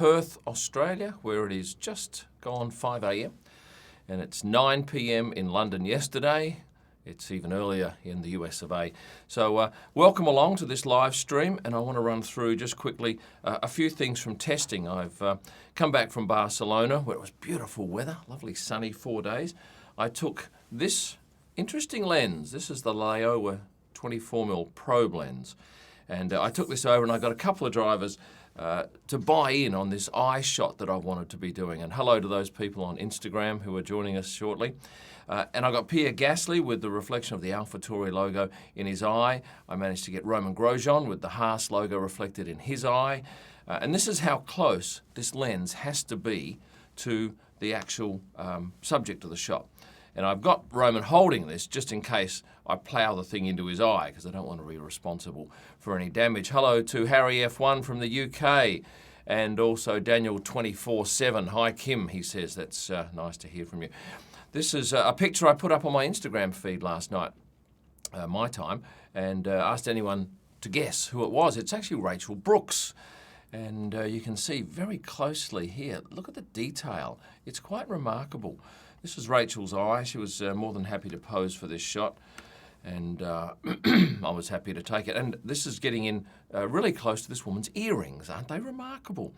Perth, Australia, where it is just gone 5 a.m. and it's 9 p.m. in London yesterday. It's even earlier in the US of A. So welcome along to this live stream, and I want to run through just quickly a few things from testing. I've come back from Barcelona where it was beautiful weather, lovely sunny 4 days. I took this interesting lens. This is the Laowa 24mm probe lens. And I took this over and I got a couple of drivers to buy in on this eye shot that I wanted to be doing. And hello to those people on Instagram who are joining us shortly. And I got Pierre Gasly with the reflection of the AlphaTauri logo in his eye. I managed to get Roman Grosjean with the Haas logo reflected in his eye. And this is how close this lens has to be to the actual subject of the shot. And I've got Roman holding this just in case I plough the thing into his eye, because I don't want to be responsible for any damage. Hello to Harry F1 from the UK, and also Daniel 24/7. Hi Kym, he says. That's nice to hear from you. This is a picture I put up on my Instagram feed last night, my time, and asked anyone to guess who it was. It's actually Rachel Brooks. And you can see very closely here, look at the detail. It's quite remarkable. This was Rachel's eye. She was more than happy to pose for this shot, and I was happy to take it. And this is getting in really close to this woman's earrings. Aren't they remarkable?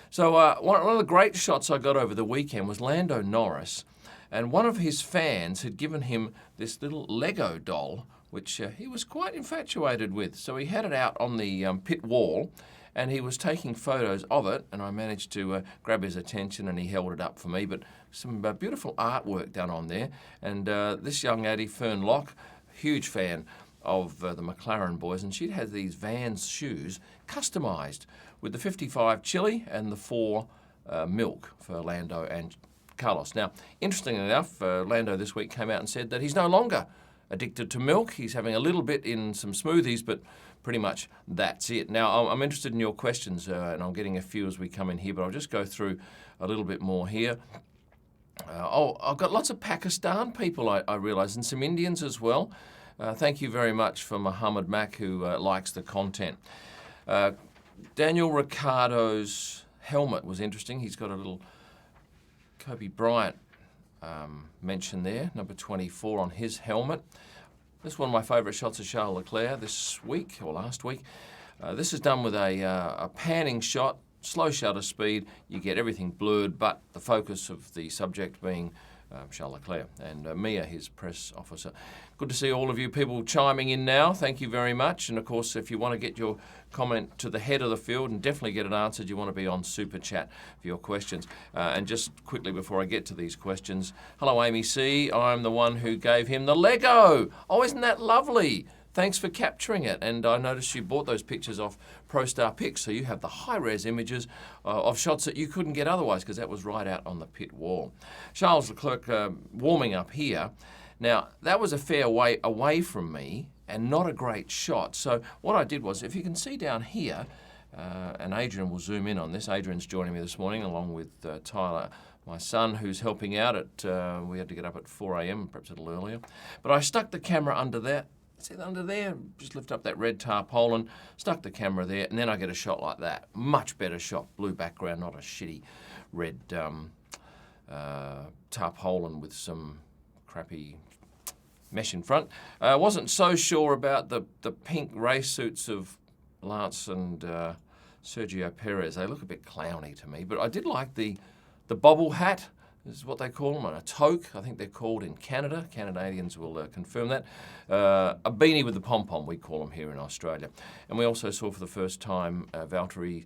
So one of the great shots I got over the weekend was Lando Norris, and one of his fans had given him this little Lego doll, which he was quite infatuated with. So he had it out on the pit wall, and he was taking photos of it, and I managed to grab his attention, and he held it up for me. But some beautiful artwork done on there. And this young Addie, Fern Locke, huge fan of the McLaren boys, and she'd had these Vans shoes customised with the 55 chili and the 4 milk for Lando and Carlos. Now, interestingly enough, Lando this week came out and said that he's no longer addicted to milk. He's having a little bit in some smoothies, but pretty much that's it. Now, I'm interested in your questions, and I'm getting a few as we come in here, but I'll just go through a little bit more here. I've got lots of Pakistan people, I realise, and some Indians as well. Thank you very much for Muhammad Mack, who likes the content. Daniel Ricciardo's helmet was interesting. He's got a little Kobe Bryant mention there, number 24 on his helmet. This is one of my favourite shots of Charles Leclerc this week, or last week. This is done with a panning shot, slow shutter speed. You get everything blurred, but the focus of the subject being Charles Leclerc and Mia, his press officer. Good to see all of you people chiming in now. Thank you very much. And of course, if you want to get your comment to the head of the field and definitely get it answered, you want to be on Super Chat for your questions. And just quickly before I get to these questions, hello Amy C. I'm the one who gave him the Lego. Oh, isn't that lovely? Thanks for capturing it. And I noticed you bought those pictures off ProStar Pics, so you have the high-res images of shots that you couldn't get otherwise, because that was right out on the pit wall. Charles Leclerc warming up here. Now, that was a fair way away from me and not a great shot. So what I did was, if you can see down here, and Adrian will zoom in on this. Adrian's joining me this morning along with Tyler, my son, who's helping out at, we had to get up at 4 a.m, perhaps a little earlier. But I stuck the camera under that. See under there, just lift up that red tarpaulin, stuck the camera there, and then I get a shot like that. Much better shot, blue background, not a shitty red tarpaulin with some crappy mesh in front. I wasn't so sure about the pink race suits of Lance and Sergio Perez. They look a bit clowny to me, but I did like the bobble hat. This is what they call them, a toque, I think they're called in Canada. Canadians will confirm that. A beanie with the pom-pom, we call them here in Australia. And we also saw for the first time Valtteri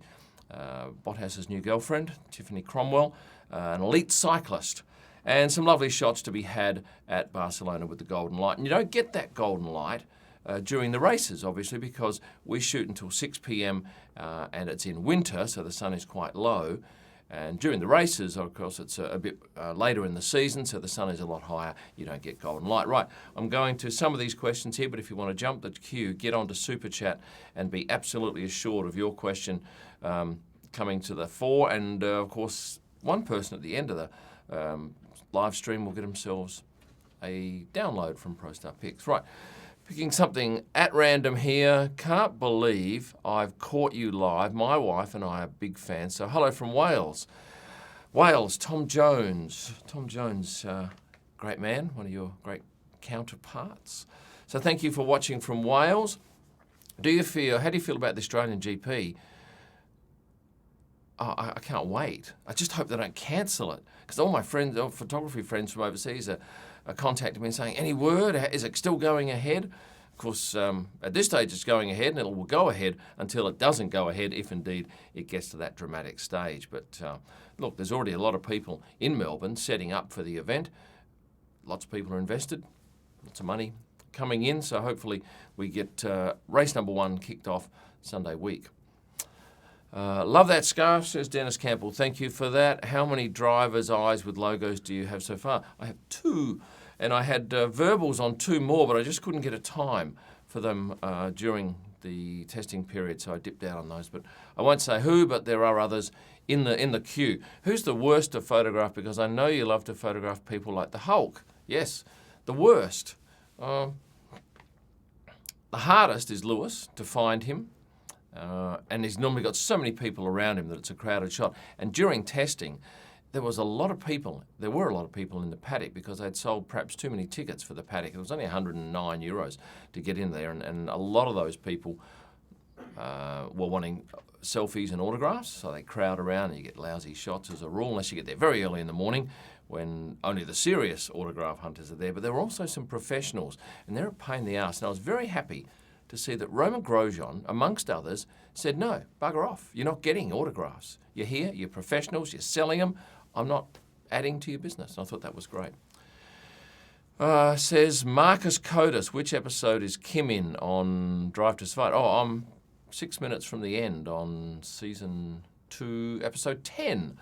Bottas's new girlfriend, Tiffany Cromwell, an elite cyclist. And some lovely shots to be had at Barcelona with the golden light. And you don't get that golden light during the races, obviously, because we shoot until 6 p.m. And it's in winter, so the sun is quite low. And during the races, of course, it's a bit later in the season, so the sun is a lot higher. You don't get golden light. Right, I'm going to some of these questions here, but if you want to jump the queue, get onto Super Chat and be absolutely assured of your question coming to the fore. And, of course, one person at the end of the live stream will get themselves a download from ProStar Pics. Right, Picking something at random here. Can't believe I've caught you live. My wife and I are big fans. So hello from Wales. Wales, Tom Jones. Tom Jones, great man, one of your great counterparts. So thank you for watching from Wales. How do you feel about the Australian GP? Oh, I can't wait. I just hope they don't cancel it, because all my friends, all photography friends from overseas are contacting me and saying, any word? Is it still going ahead? Of course, at this stage it's going ahead, and it will go ahead until it doesn't go ahead, if indeed it gets to that dramatic stage. But look, there's already a lot of people in Melbourne setting up for the event. Lots of people are invested, lots of money coming in, so hopefully we get race number 1 kicked off Sunday week. Love that scarf, says Dennis Campbell. Thank you for that. How many driver's eyes with logos do you have so far? I have 2, and I had verbals on 2 more, but I just couldn't get a time for them during the testing period, so I dipped out on those. But I won't say who, but there are others in the queue. Who's the worst to photograph? Because I know you love to photograph people like the Hulk. Yes, the worst. The hardest is Lewis, to find him. And he's normally got so many people around him that it's a crowded shot. And during testing, there were a lot of people in the paddock, because they'd sold perhaps too many tickets for the paddock. It was only €109 to get in there, and a lot of those people were wanting selfies and autographs, so they crowd around and you get lousy shots as a rule, unless you get there very early in the morning when only the serious autograph hunters are there. But there were also some professionals, and they're a pain in the arse. And I was very happy to see that Roman Grosjean, amongst others, said, no, bugger off. You're not getting autographs. You're here, you're professionals, you're selling them. I'm not adding to your business. And I thought that was great. Says Marcus Codis, which episode is Kym in on Drive to Survive? Oh, I'm 6 minutes from the end on season 2, episode 10.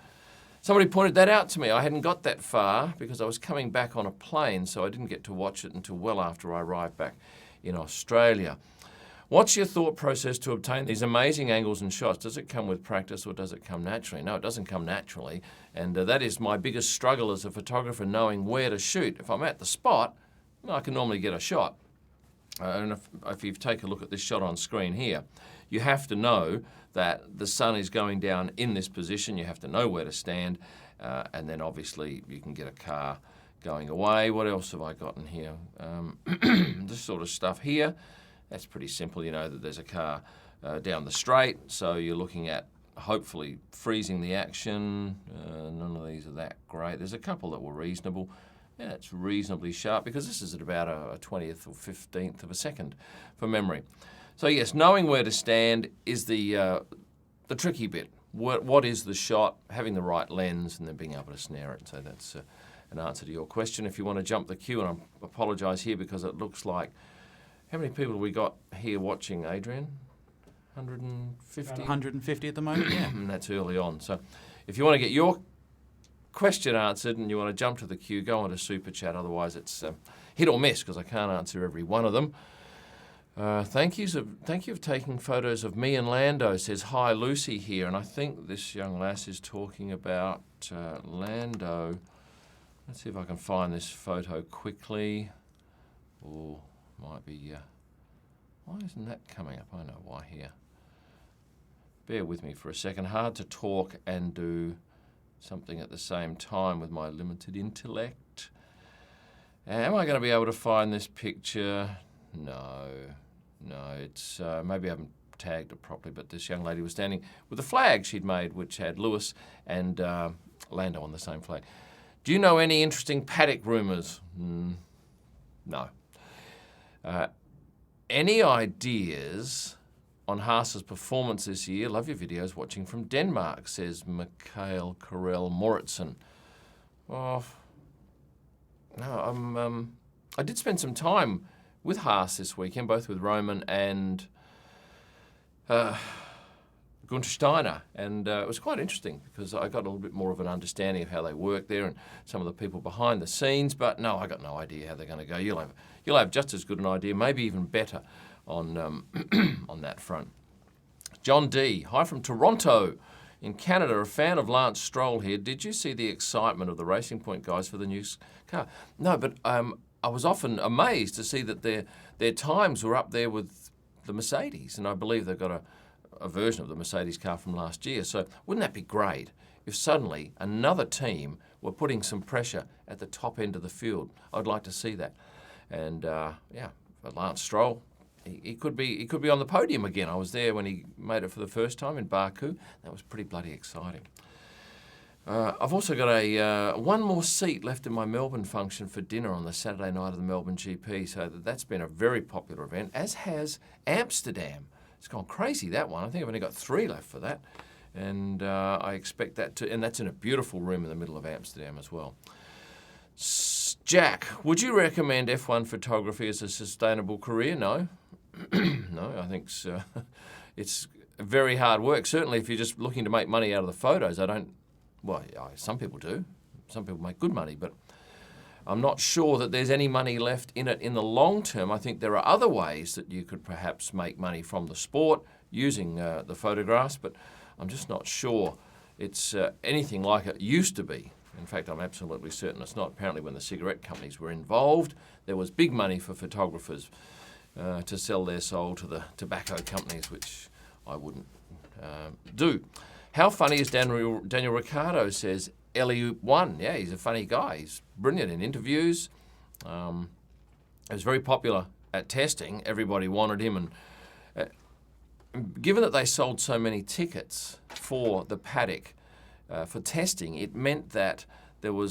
Somebody pointed that out to me. I hadn't got that far because I was coming back on a plane, so I didn't get to watch it until well after I arrived back in Australia. What's your thought process to obtain these amazing angles and shots? Does it come with practice, or does it come naturally? No, it doesn't come naturally, and that is my biggest struggle as a photographer, knowing where to shoot. If I'm at the spot, I can normally get a shot. And if you take a look at this shot on screen here, you have to know that the sun is going down in this position. You have to know where to stand, and then obviously you can get a car going away. What else have I got in here? This sort of stuff here. That's pretty simple. You know that there's a car down the straight, so you're looking at hopefully freezing the action. None of these are that great. There's a couple that were reasonable. Yeah, it's reasonably sharp, because this is at about a 20th or 15th of a second for memory. So yes, knowing where to stand is the tricky bit. What is the shot? Having the right lens, and then being able to snare it. So that's an answer to your question. If you want to jump the queue, and I apologise here because it looks like, how many people have we got here watching, Adrian? 150? About 150 at the moment, yeah. And that's early on. So if you want to get your question answered and you want to jump to the queue, go on to Super Chat. Otherwise it's hit or miss, because I can't answer every one of them. Thank you for taking photos of me and Lando, says hi Lucy here. And I think this young lass is talking about Lando. Let's see if I can find this photo quickly. Oh, might be... why isn't that coming up? I know why here. Bear with me for a second. Hard to talk and do something at the same time with my limited intellect. Am I going to be able to find this picture? No, it's maybe I haven't tagged it properly, but this young lady was standing with a flag she'd made, which had Lewis and Lando on the same flag. Do you know any interesting paddock rumours? No. Any ideas on Haas's performance this year? Love your videos. Watching from Denmark, says Mikhail Karel Moritzen. Oh, no, I did spend some time with Haas this weekend, both with Roman and Gunther Steiner, and it was quite interesting because I got a little bit more of an understanding of how they work there and some of the people behind the scenes. But no, I got no idea how they're going to go. You'll have just as good an idea, maybe even better, on on that front. John D, hi from Toronto in Canada, a fan of Lance Stroll here. Did you see the excitement of the Racing Point guys for the new car? No, but I was often amazed to see that their times were up there with the Mercedes, and I believe they've got a version of the Mercedes car from last year. So wouldn't that be great if suddenly another team were putting some pressure at the top end of the field? I'd like to see that. And but Lance Stroll, he could be on the podium again. I was there when he made it for the first time in Baku. That was pretty bloody exciting. I've also got one more seat left in my Melbourne function for dinner on the Saturday night of the Melbourne GP. So that's been a very popular event, as has Amsterdam. It's gone crazy, that one. I think I've only got 3 left for that. And I expect that and that's in a beautiful room in the middle of Amsterdam as well. Jack, would you recommend F1 photography as a sustainable career? No. No, I think it's very hard work. Certainly if you're just looking to make money out of the photos, some people do. Some people make good money, but I'm not sure that there's any money left in it in the long term. I think there are other ways that you could perhaps make money from the sport using the photographs, but I'm just not sure it's anything like it used to be. In fact, I'm absolutely certain it's not. Apparently when the cigarette companies were involved, there was big money for photographers to sell their soul to the tobacco companies, which I wouldn't do. How funny is Daniel Ricciardo, says Ellie1. Yeah, he's a funny guy. He's brilliant in interviews. He was very popular at testing. Everybody wanted him. And given that they sold so many tickets for the paddock for testing, it meant that there were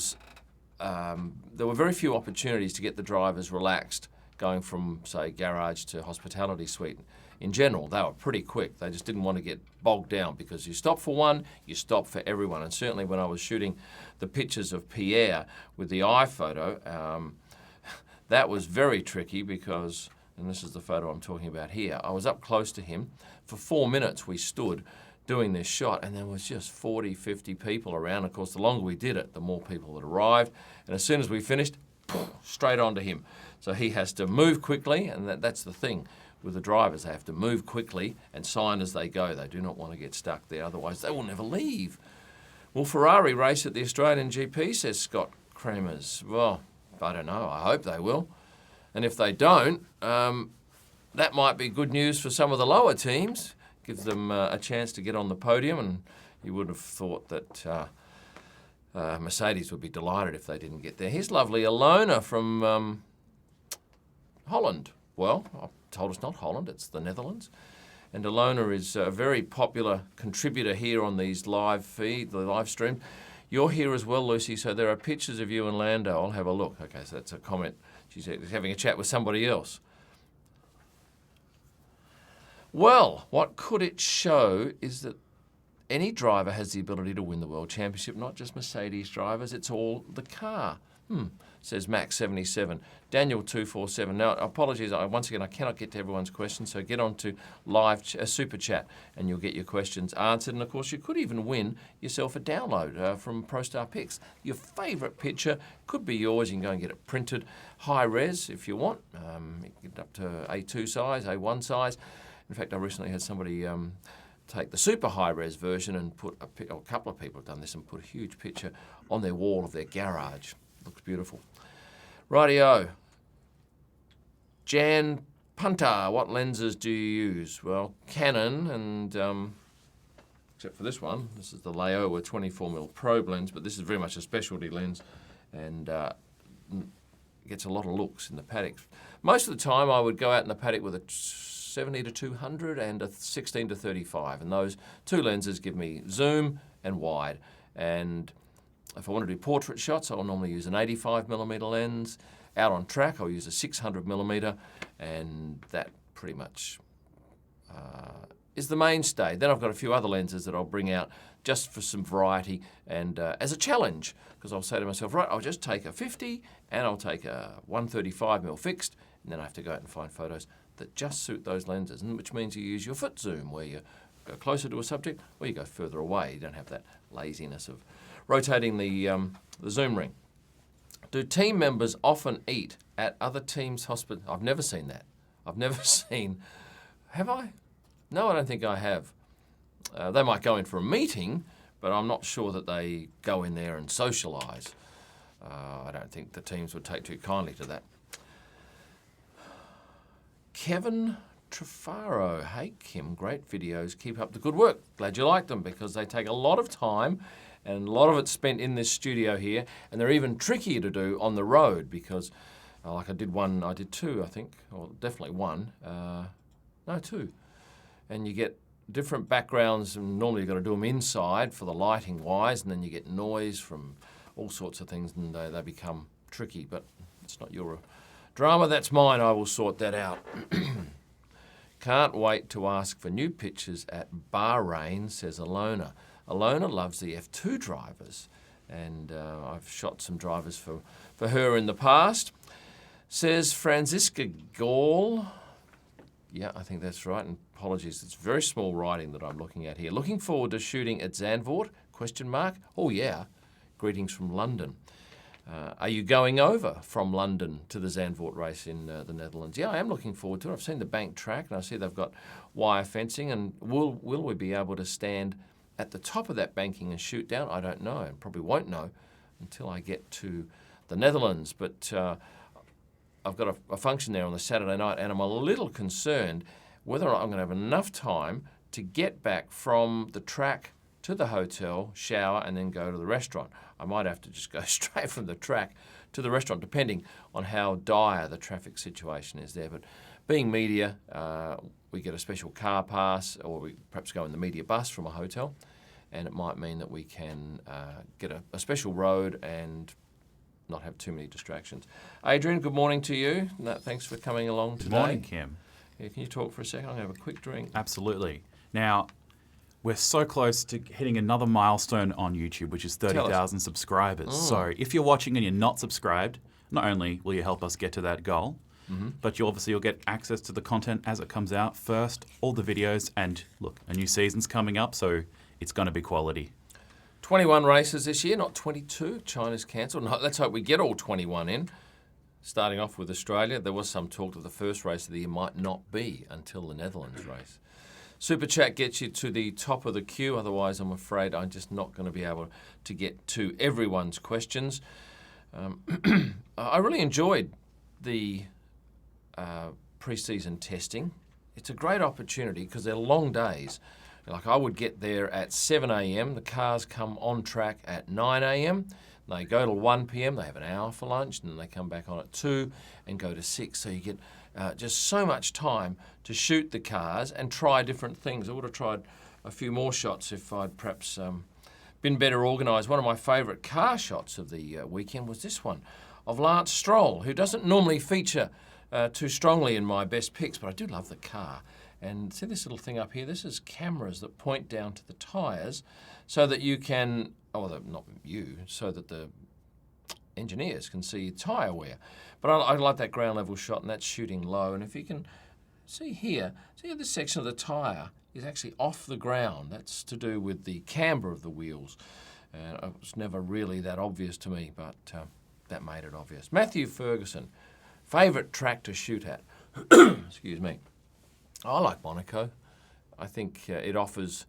very few opportunities to get the drivers relaxed going from, say, garage to hospitality suite. In general, they were pretty quick. They just didn't want to get bogged down because you stop for one, you stop for everyone. And certainly when I was shooting the pictures of Pierre with the iPhoto, that was very tricky because, and this is the photo I'm talking about here, I was up close to him. For 4 minutes we stood doing this shot, and there was just 40, 50 people around. Of course, the longer we did it, the more people that arrived. And as soon as we finished, straight onto him. So he has to move quickly, and that's the thing with the drivers. They have to move quickly and sign as they go. They do not want to get stuck there, otherwise they will never leave. Will Ferrari race at the Australian GP, says Scott Kramers. Well, I don't know. I hope they will. And if they don't, that might be good news for some of the lower teams. Gives them a chance to get on the podium, and you would have thought that Mercedes would be delighted if they didn't get there. Here's lovely Alona from Holland. Well, I'm told it's not Holland, it's the Netherlands. And Alona is a very popular contributor here on these live stream. You're here as well, Lucy, so there are pictures of you and Lando. I'll have a look. Okay, so that's a comment. She's having a chat with somebody else. Well, what could it show is that any driver has the ability to win the World Championship, not just Mercedes drivers. It's all the car. Says Max77. Daniel247. Now, apologies. Once again, I cannot get to everyone's questions, so get on to live super chat and you'll get your questions answered. And, of course, you could even win yourself a download from ProStar Pics. Your favourite picture could be yours. You can go and get it printed high res if you want. You can get it up to A2 size, A1 size. In fact, I recently had somebody take the super high-res version and put a couple of people have done this and put a huge picture on their wall of their garage. Looks beautiful. Rightio. Jan Punter, what lenses do you use? Well, Canon, and except for this one, this is the Laowa 24mm probe lens, but this is very much a specialty lens and gets a lot of looks in the paddocks. Most of the time I would go out in the paddock with a 70 to 200 and a 16 to 35, and those two lenses give me zoom and wide. And if I want to do portrait shots, I'll normally use an 85mm lens. Out on track, I'll use a 600mm, and that pretty much is the mainstay. Then I've got a few other lenses that I'll bring out just for some variety and as a challenge, because I'll say to myself, right, I'll just take a 50 and I'll take a 135mm fixed, and then I have to go out and find photos that just suit those lenses, and which means you use your foot zoom, where you go closer to a subject or you go further away. You don't have that laziness of rotating the zoom ring. Do team members often eat at other teams' hospital? I've never seen that. I've never seen. Have I? No, I don't think I have. They might go in for a meeting, but I'm not sure that they go in there and socialise. I don't think the teams would take too kindly to that. Kevin Trafaro. Hey, Kym, great videos. Keep up the good work. Glad you like them because they take a lot of time and a lot of it's spent in this studio here, and they're even trickier to do on the road because, like I did two, I think, or definitely one. No, two. And you get different backgrounds, and normally you've got to do them inside for the lighting wise, and then you get noise from all sorts of things, and they become tricky, but it's not your drama, that's mine. I will sort that out. Can't wait to ask for new pictures at Bahrain, says Alona. Alona loves the F2 drivers, and I've shot some drivers for her in the past. Says Franziska Gall. Yeah, I think that's right, and apologies, it's very small writing that I'm looking at here. Looking forward to shooting at Zandvoort, ? Oh yeah, greetings from London. Are you going over from London to the Zandvoort race in the Netherlands? Yeah, I am looking forward to it. I've seen the bank track and I see they've got wire fencing, and will we be able to stand at the top of that banking and shoot down? I don't know, and probably won't know until I get to the Netherlands. But I've got a function there on the Saturday night, and I'm a little concerned whether or not I'm going to have enough time to get back from the track to the hotel, shower, and then go to the restaurant. I might have to just go straight from the track to the restaurant, depending on how dire the traffic situation is there. But being media, we get a special car pass, or we perhaps go in the media bus from a hotel, and it might mean that we can get a special road and not have too many distractions. Adrian, good morning to you. Thanks for coming along today. Good morning, Kym. Yeah, can you talk for a second? I'm going to have a quick drink. Absolutely. Now, we're so close to hitting another milestone on YouTube, which is 30,000 subscribers. So if you're watching and you're not subscribed, not only will you help us get to that goal, but you'll get access to the content as it comes out first, all the videos, and look, a new season's coming up, so it's going to be quality. 21 races this year, not 22. China's cancelled. No, let's hope we get all 21 in. Starting off with Australia, there was some talk that the first race of the year might not be until the Netherlands race. Super Chat gets you to the top of the queue. Otherwise, I'm afraid I'm just not going to be able to get to everyone's questions. I really enjoyed the pre-season testing. It's a great opportunity because they're long days. Like I would get there at 7 a.m. The cars come on track at 9 a.m. They go till 1 p.m. They have an hour for lunch, and then they come back on at 2 and go to 6. So you get just so much time to shoot the cars and try different things. I would have tried a few more shots if I'd perhaps been better organised. One of my favourite car shots of the weekend was this one of Lance Stroll, who doesn't normally feature too strongly in my best picks, but I do love the car. And see this little thing up here? This is cameras that point down to the tyres so that you can, not you, so that the engineers can see tyre wear. But I like that ground level shot, and that's shooting low. And if you can see here this section of the tyre is actually off the ground. That's to do with the camber of the wheels. And it was never really that obvious to me, but that made it obvious. Matthew Ferguson, favourite track to shoot at? Excuse me. I like Monaco. I think it offers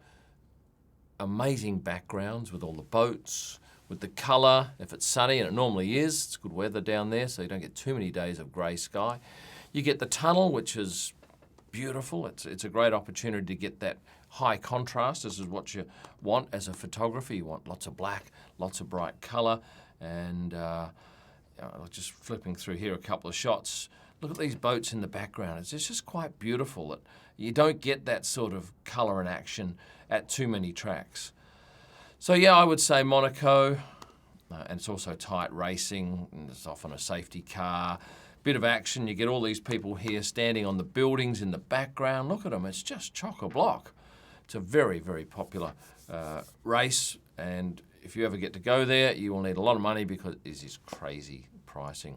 amazing backgrounds with all the boats, with the colour. If it's sunny, and it normally is, it's good weather down there, so you don't get too many days of grey sky. You get the tunnel, which is beautiful. It's a great opportunity to get that high contrast. This is what you want as a photographer. You want lots of black, lots of bright colour, and just flipping through here a couple of shots. Look at these boats in the background. It's just quite beautiful. You don't get that sort of colour and action at too many tracks. So yeah, I would say Monaco, and it's also tight racing, and there's often a safety car, bit of action. You get all these people here standing on the buildings in the background. Look at them, it's just chock-a-block. It's a very, very popular race, and if you ever get to go there, you will need a lot of money because it is crazy pricing.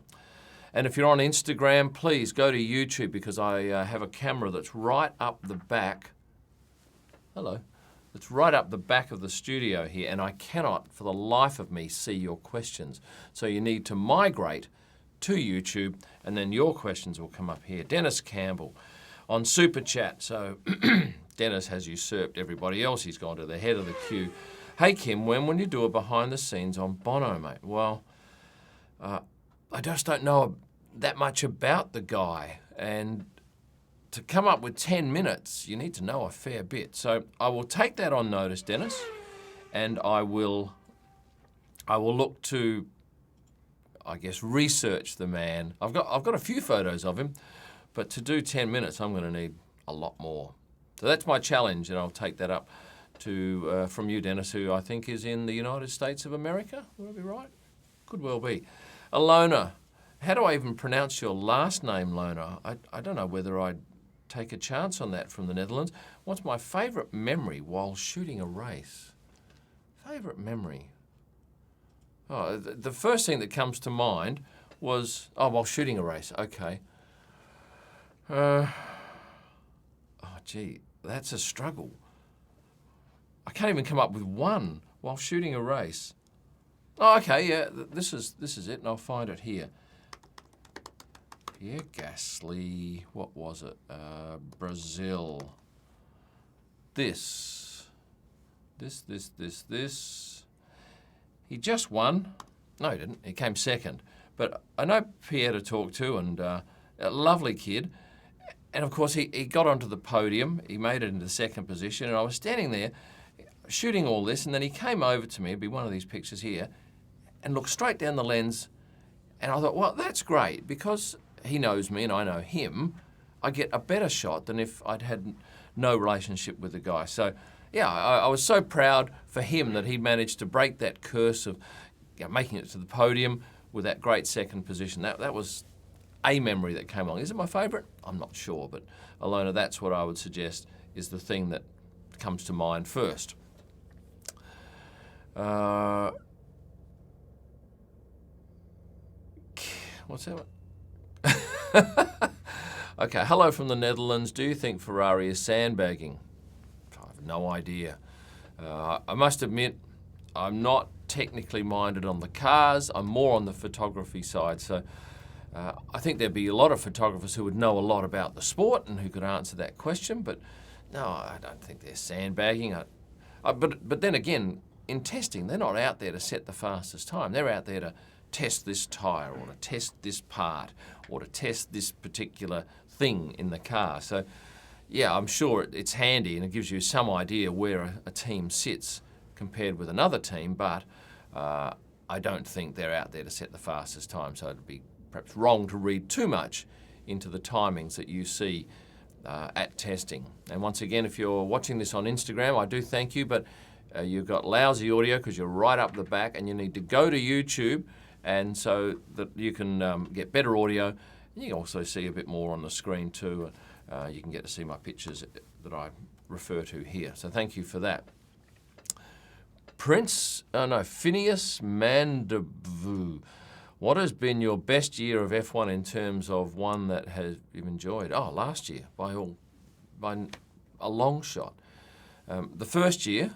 And if you're on Instagram, please go to YouTube because I have a camera that's right up the back. Hello. It's right up the back of the studio here, and I cannot, for the life of me, see your questions. So you need to migrate to YouTube, and then your questions will come up here. Dennis Campbell on Super Chat. So Dennis has usurped everybody else. He's gone to the head of the queue. Hey, Kym, when will you do a behind-the-scenes on Bono, mate? Well, I just don't know that much about the guy, and to come up with 10 minutes, you need to know a fair bit. So I will take that on notice, Dennis, and I will look to, I guess, research the man. I've got a few photos of him, but to do 10 minutes, I'm going to need a lot more. So that's my challenge, and I'll take that up to from you, Dennis, who I think is in the United States of America. Would I be right? Could well be. Alona, how do I even pronounce your last name, Lona? I don't know whether I'd take a chance on that from the Netherlands. What's my favourite memory while shooting a race? Favourite memory? Oh, the first thing that comes to mind was, while shooting a race. Okay. Oh, gee, that's a struggle. I can't even come up with one while shooting a race. Oh, okay, yeah, this is it, and I'll find it here. Pierre Gasly, what was it? Brazil. This. He just won. No, he didn't. He came second. But I know Pierre to talk to, and a lovely kid. And of course, he got onto the podium. He made it into second position, and I was standing there shooting all this, and then he came over to me, it'd be one of these pictures here, and looked straight down the lens, and I thought, well, that's great, because he knows me and I know him. I get a better shot than if I'd had no relationship with the guy. So, yeah, I was so proud for him that he managed to break that curse of making it to the podium with that great second position. That was a memory that came along. Is it my favourite? I'm not sure, but Alona, that's what I would suggest is the thing that comes to mind first. What's that one? Okay, hello from the Netherlands. Do you think Ferrari is sandbagging? I have no idea. I must admit, I'm not technically minded on the cars. I'm more on the photography side. So I think there'd be a lot of photographers who would know a lot about the sport and who could answer that question. But no, I don't think they're sandbagging. But then again, in testing, they're not out there to set the fastest time. They're out there to test this tyre or to test this part or to test this particular thing in the car. So, yeah, I'm sure it's handy and it gives you some idea where a team sits compared with another team, but I don't think they're out there to set the fastest time. So it'd be perhaps wrong to read too much into the timings that you see at testing. And once again, if you're watching this on Instagram, I do thank you, but you've got lousy audio because you're right up the back, and you need to go to YouTube, and so that you can get better audio. And you can also see a bit more on the screen too. You can get to see my pictures that I refer to here. So thank you for that. Phineas Mandavu. What has been your best year of F1 in terms of one that you've enjoyed? Oh, last year by a long shot. The first year,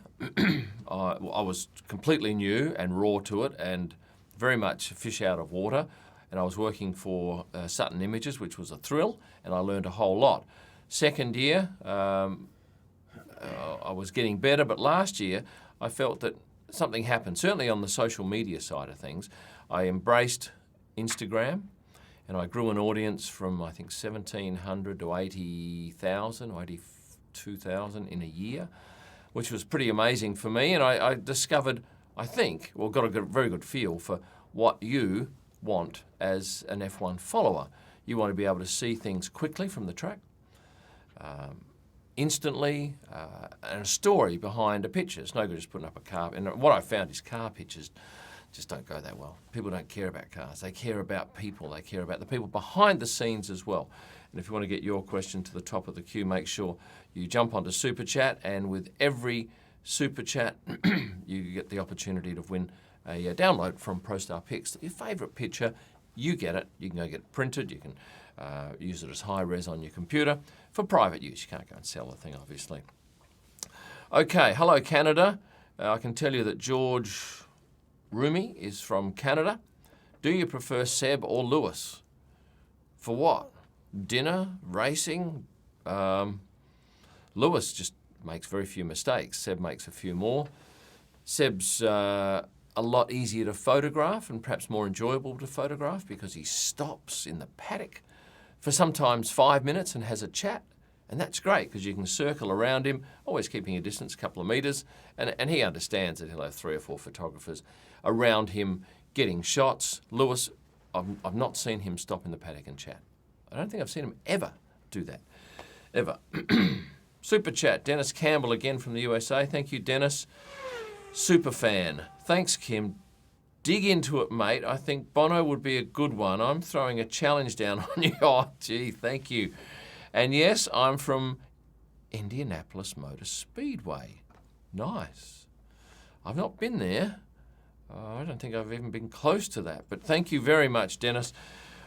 I was completely new and raw to it and very much fish out of water. And I was working for Sutton Images, which was a thrill, and I learned a whole lot. Second year, I was getting better, but last year I felt that something happened, certainly on the social media side of things. I embraced Instagram, and I grew an audience from, I think, 1,700 to 80,000 or 82,000 in a year, which was pretty amazing for me. And I discovered, got a very good feel for what you want as an F1 follower. You want to be able to see things quickly from the track, instantly, and a story behind a picture. It's no good just putting up a car. And what I found is car pictures just don't go that well. People don't care about cars. They care about people. They care about the people behind the scenes as well. And if you want to get your question to the top of the queue, make sure you jump onto Super Chat, and with every Super Chat, you get the opportunity to win a download from ProStar Pics. Your favourite picture, you get it. You can go get it printed. You can use it as high res on your computer for private use. You can't go and sell the thing, obviously. Okay, hello Canada. I can tell you that George Rumi is from Canada. Do you prefer Seb or Lewis? For what? Dinner? Racing? Lewis just makes very few mistakes. Seb makes a few more. Seb's a lot easier to photograph and perhaps more enjoyable to photograph because he stops in the paddock for sometimes 5 minutes and has a chat. And that's great because you can circle around him, always keeping a distance, a couple of metres, and he understands that he'll have 3 or 4 photographers around him getting shots. Lewis, I've not seen him stop in the paddock and chat. I don't think I've seen him ever do that. Ever. Super chat, Dennis Campbell again from the USA. Thank you, Dennis. Super fan. Thanks, Kym. Dig into it, mate. I think Bono would be a good one. I'm throwing a challenge down on you. Oh, gee, thank you. And yes, I'm from Indianapolis Motor Speedway. Nice. I've not been there. I don't think I've even been close to that. But thank you very much, Dennis.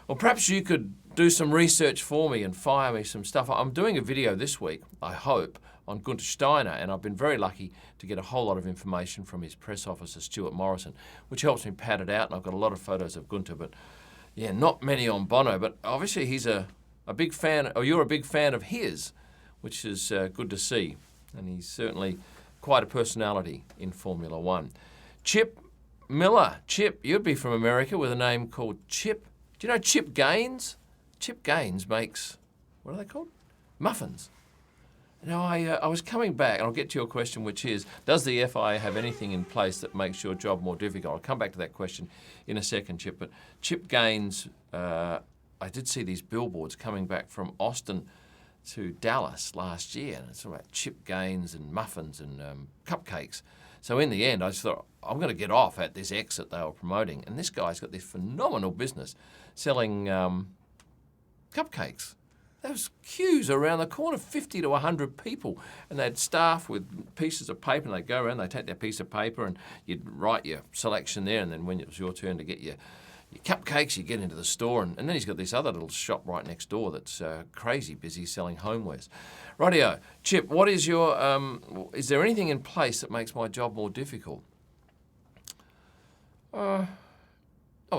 Well, perhaps you could do some research for me and fire me some stuff. I'm doing a video this week, I hope, on Gunther Steiner, and I've been very lucky to get a whole lot of information from his press officer, Stuart Morrison, which helps me pad it out, and I've got a lot of photos of Gunther, but yeah, not many on Bono, but obviously he's a big fan, or you're a big fan of his, which is good to see, and he's certainly quite a personality in Formula One. Chip Miller. Chip, you'd be from America with a name called Chip. Do you know Chip Gaines? Chip Gaines makes, what are they called? Muffins. Now, I was coming back, and I'll get to your question, which is, does the FIA have anything in place that makes your job more difficult? I'll come back to that question in a second, Chip. But Chip Gaines, I did see these billboards coming back from Austin to Dallas last year, and it's all about Chip Gaines and muffins and cupcakes. So in the end, I just thought, I'm going to get off at this exit they were promoting. And this guy's got this phenomenal business selling cupcakes. There was queues around the corner, 50 to 100 people. And they'd staff with pieces of paper, and they'd go around, they'd take their piece of paper, and you'd write your selection there. And then when it was your turn to get your cupcakes, you get into the store. And then he's got this other little shop right next door that's crazy busy selling homewares. Rightio. Chip, what is your, is there anything in place that makes my job more difficult?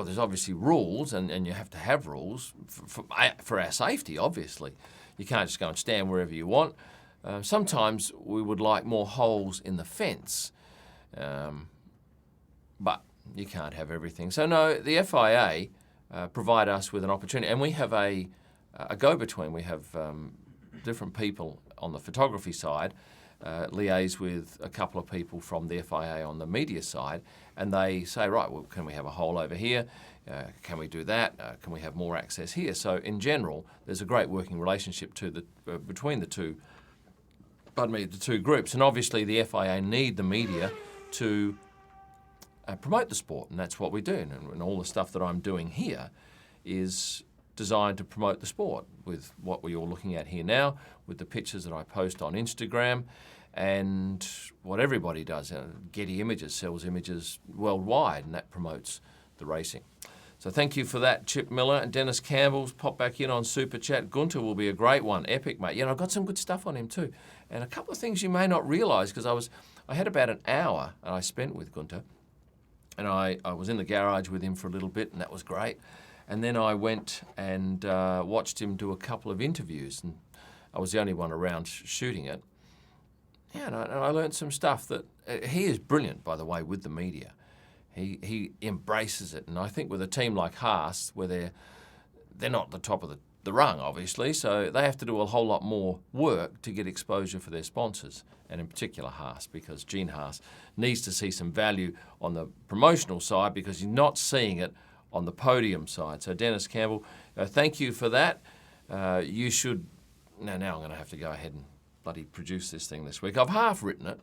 There's obviously rules, and you have to have rules for our safety, obviously. You can't just go and stand wherever you want. Sometimes we would like more holes in the fence, but you can't have everything. So no, the FIA provide us with an opportunity, and we have a go-between. We have different people on the photography side liaise with a couple of people from the FIA on the media side, and they say, right, well, can we have a hole over here? Can we do that? Can we have more access here? So in general, there's a great working relationship between the two groups, and obviously the FIA need the media to promote the sport, and that's what we do. And all the stuff that I'm doing here is designed to promote the sport with what we're all looking at here now, with the pictures that I post on Instagram, and what everybody does. Getty Images sells images worldwide, and that promotes the racing. So thank you for that, Chip Miller. And Dennis Campbell's popped back in on Super Chat. Gunther will be a great one. Epic, mate. Yeah, I've got some good stuff on him too. And a couple of things you may not realise, because I had about an hour I spent with Gunther, and I was in the garage with him for a little bit, and that was great. And then I went and watched him do a couple of interviews, and I was the only one around shooting it. Yeah, and I learned some stuff that he is brilliant, by the way, with the media. He embraces it, and I think with a team like Haas, where they're not the top of the rung, obviously, so they have to do a whole lot more work to get exposure for their sponsors, and in particular Haas, because Gene Haas needs to see some value on the promotional side because he's not seeing it on the podium side. So Dennis Campbell, thank you for that. You should, now I'm going to have to go ahead and bloody produce this thing this week. I've half written it,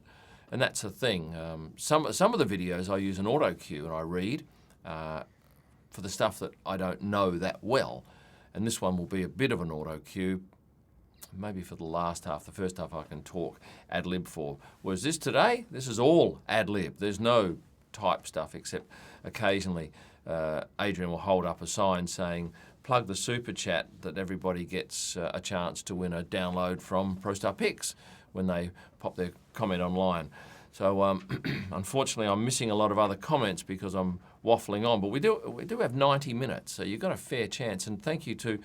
and that's the thing. Some of the videos I use an auto cue and I read for the stuff that I don't know that well. And this one will be a bit of an auto cue, maybe for the last half. The first half I can talk ad lib for. Whereas this today, this is all ad lib. There's no type stuff, except occasionally Adrian will hold up a sign saying, plug the super chat, that everybody gets a chance to win a download from ProStar Picks when they pop their comment online. So unfortunately, I'm missing a lot of other comments because I'm waffling on. But we do have 90 minutes, so you've got a fair chance. And thank you to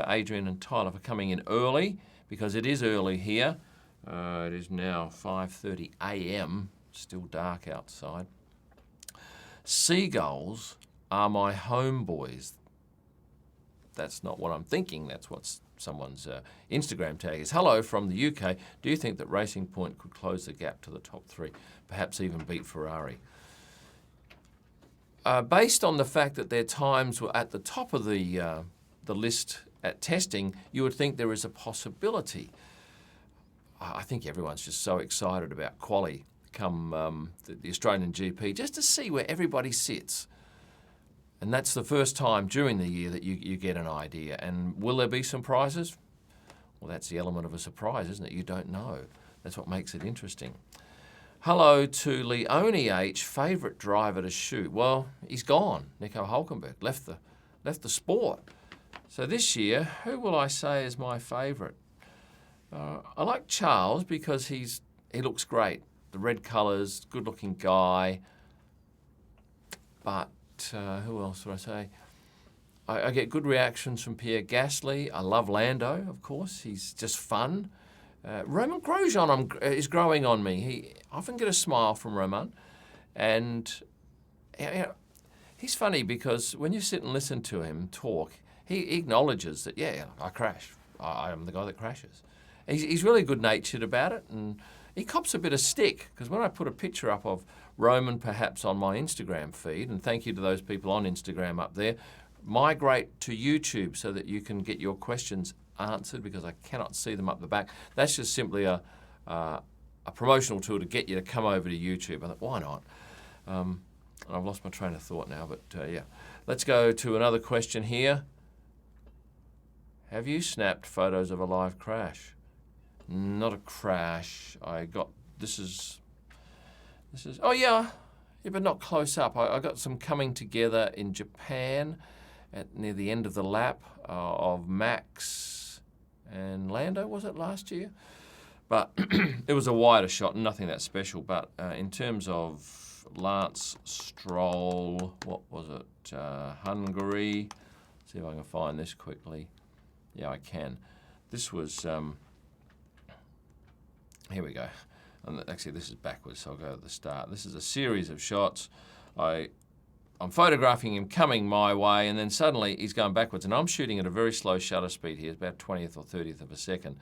Adrian and Tyler for coming in early, because it is early here. It is now 5:30 a.m. Still dark outside. Seagulls are my homeboys. that's not what I'm thinking. That's what someone's Instagram tag is. Hello from the UK. Do you think that Racing Point could close the gap to the top 3, perhaps even beat Ferrari? Based on the fact that their times were at the top of the list at testing, you would think there is a possibility. I think everyone's just so excited about quali come the Australian GP, just to see where everybody sits. And that's the first time during the year that you get an idea. And will there be some prizes? Well, that's the element of a surprise, isn't it? You don't know. That's what makes it interesting. Hello to Leone H, favourite driver to shoot. Well, he's gone. Nico Hülkenberg left the sport. So this year, who will I say is my favourite? I like Charles because he looks great. The red colours, good-looking guy. But who else would I say? I get good reactions from Pierre Gasly. I love Lando, of course. He's just fun. Romain Grosjean is growing on me. I often get a smile from Romain. And he's funny because when you sit and listen to him talk, he acknowledges that, yeah, I crash. I am the guy that crashes. He's really good-natured about it, and he cops a bit of stick, because when I put a picture up of Romain perhaps on my Instagram feed, and thank you to those people on Instagram up there, migrate to YouTube so that you can get your questions answered, because I cannot see them up the back. That's just simply a promotional tool to get you to come over to YouTube. I thought, why not? I've lost my train of thought now, but yeah. Let's go to another question here. Have you snapped photos of a live crash? Not a crash. This is, oh yeah, but not close up. I got some coming together in Japan near the end of the lap of Max and Lando, was it last year? But it was a wider shot, nothing that special. But in terms of Lance Stroll, what was it? Hungary. See if I can find this quickly. Yeah, I can. This was, here we go. And actually, this is backwards, so I'll go at the start. This is a series of shots. I'm photographing him coming my way, and then suddenly he's going backwards. And I'm shooting at a very slow shutter speed here, about 20th or 30th of a second,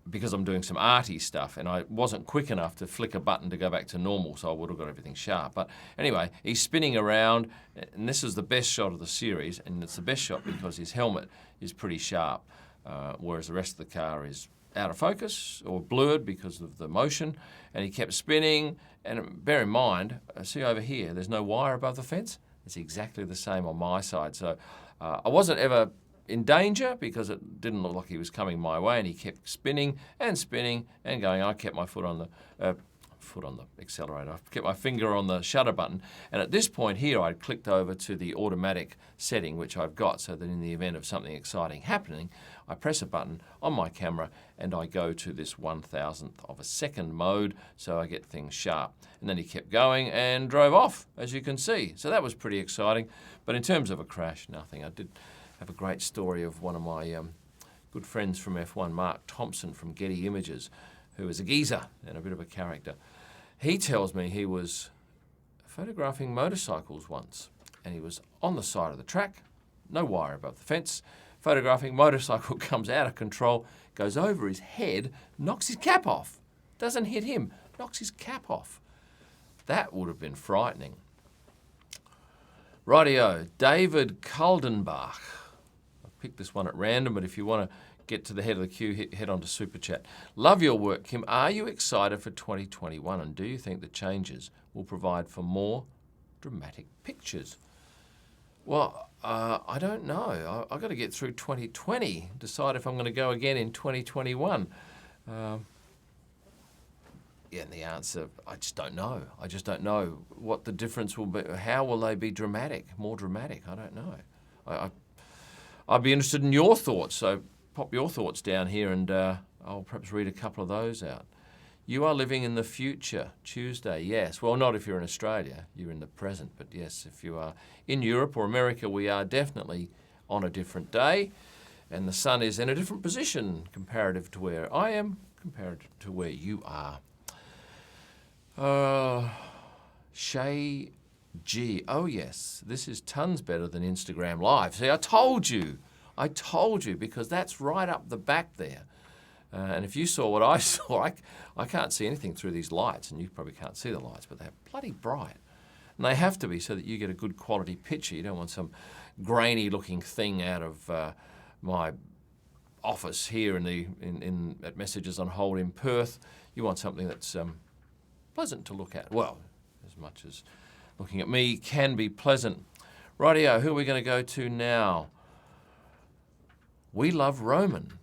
because I'm doing some arty stuff, and I wasn't quick enough to flick a button to go back to normal, so I would have got everything sharp. But anyway, he's spinning around, and this is the best shot of the series, and it's the best shot because his helmet is pretty sharp, whereas the rest of the car is out of focus or blurred because of the motion, and he kept spinning. And bear in mind, see over here, there's no wire above the fence. It's exactly the same on my side. So I wasn't ever in danger because it didn't look like he was coming my way, and he kept spinning and going. I kept my foot on the accelerator. I kept my finger on the shutter button, and at this point here I'd clicked over to the automatic setting, which I've got, so that in the event of something exciting happening, I press a button on my camera and I go to this 1,000th of a second mode, so I get things sharp. And then he kept going and drove off, as you can see. So that was pretty exciting. But in terms of a crash, nothing. I did have a great story of one of my good friends from F1, Mark Thompson from Getty Images, who is a geezer and a bit of a character. He tells me he was photographing motorcycles once, and he was on the side of the track, no wire above the fence, photographing. Motorcycle comes out of control, goes over his head, knocks his cap off. Doesn't hit him, knocks his cap off. That would have been frightening. Rightio, David Kaldenbach. I picked this one at random, but if you want to get to the head of the queue, head on to Super Chat. Love your work, Kym. Are you excited for 2021, and do you think the changes will provide for more dramatic pictures? Well, I don't know. I've got to get through 2020, decide if I'm going to go again in 2021. Yeah, and the answer, I just don't know. I just don't know what the difference will be. How will they be dramatic, more dramatic? I don't know. I'd be interested in your thoughts, so pop your thoughts down here, and I'll perhaps read a couple of those out. You are living in the future, Tuesday, yes. Well, not if you're in Australia, you're in the present, but yes, if you are in Europe or America, we are definitely on a different day, and the sun is in a different position comparative to where I am, comparative to where you are. Shay, Gee, oh yes, this is tons better than Instagram Live. See, I told you, because that's right up the back there. And if you saw what I saw, I can't see anything through these lights, and you probably can't see the lights, but they're bloody bright. And they have to be so that you get a good quality picture. You don't want some grainy looking thing out of my office here at Messages on Hold in Perth. You want something that's pleasant to look at. Well, as much as looking at me can be pleasant. Rightio, who are we going to go to now? We love Roman,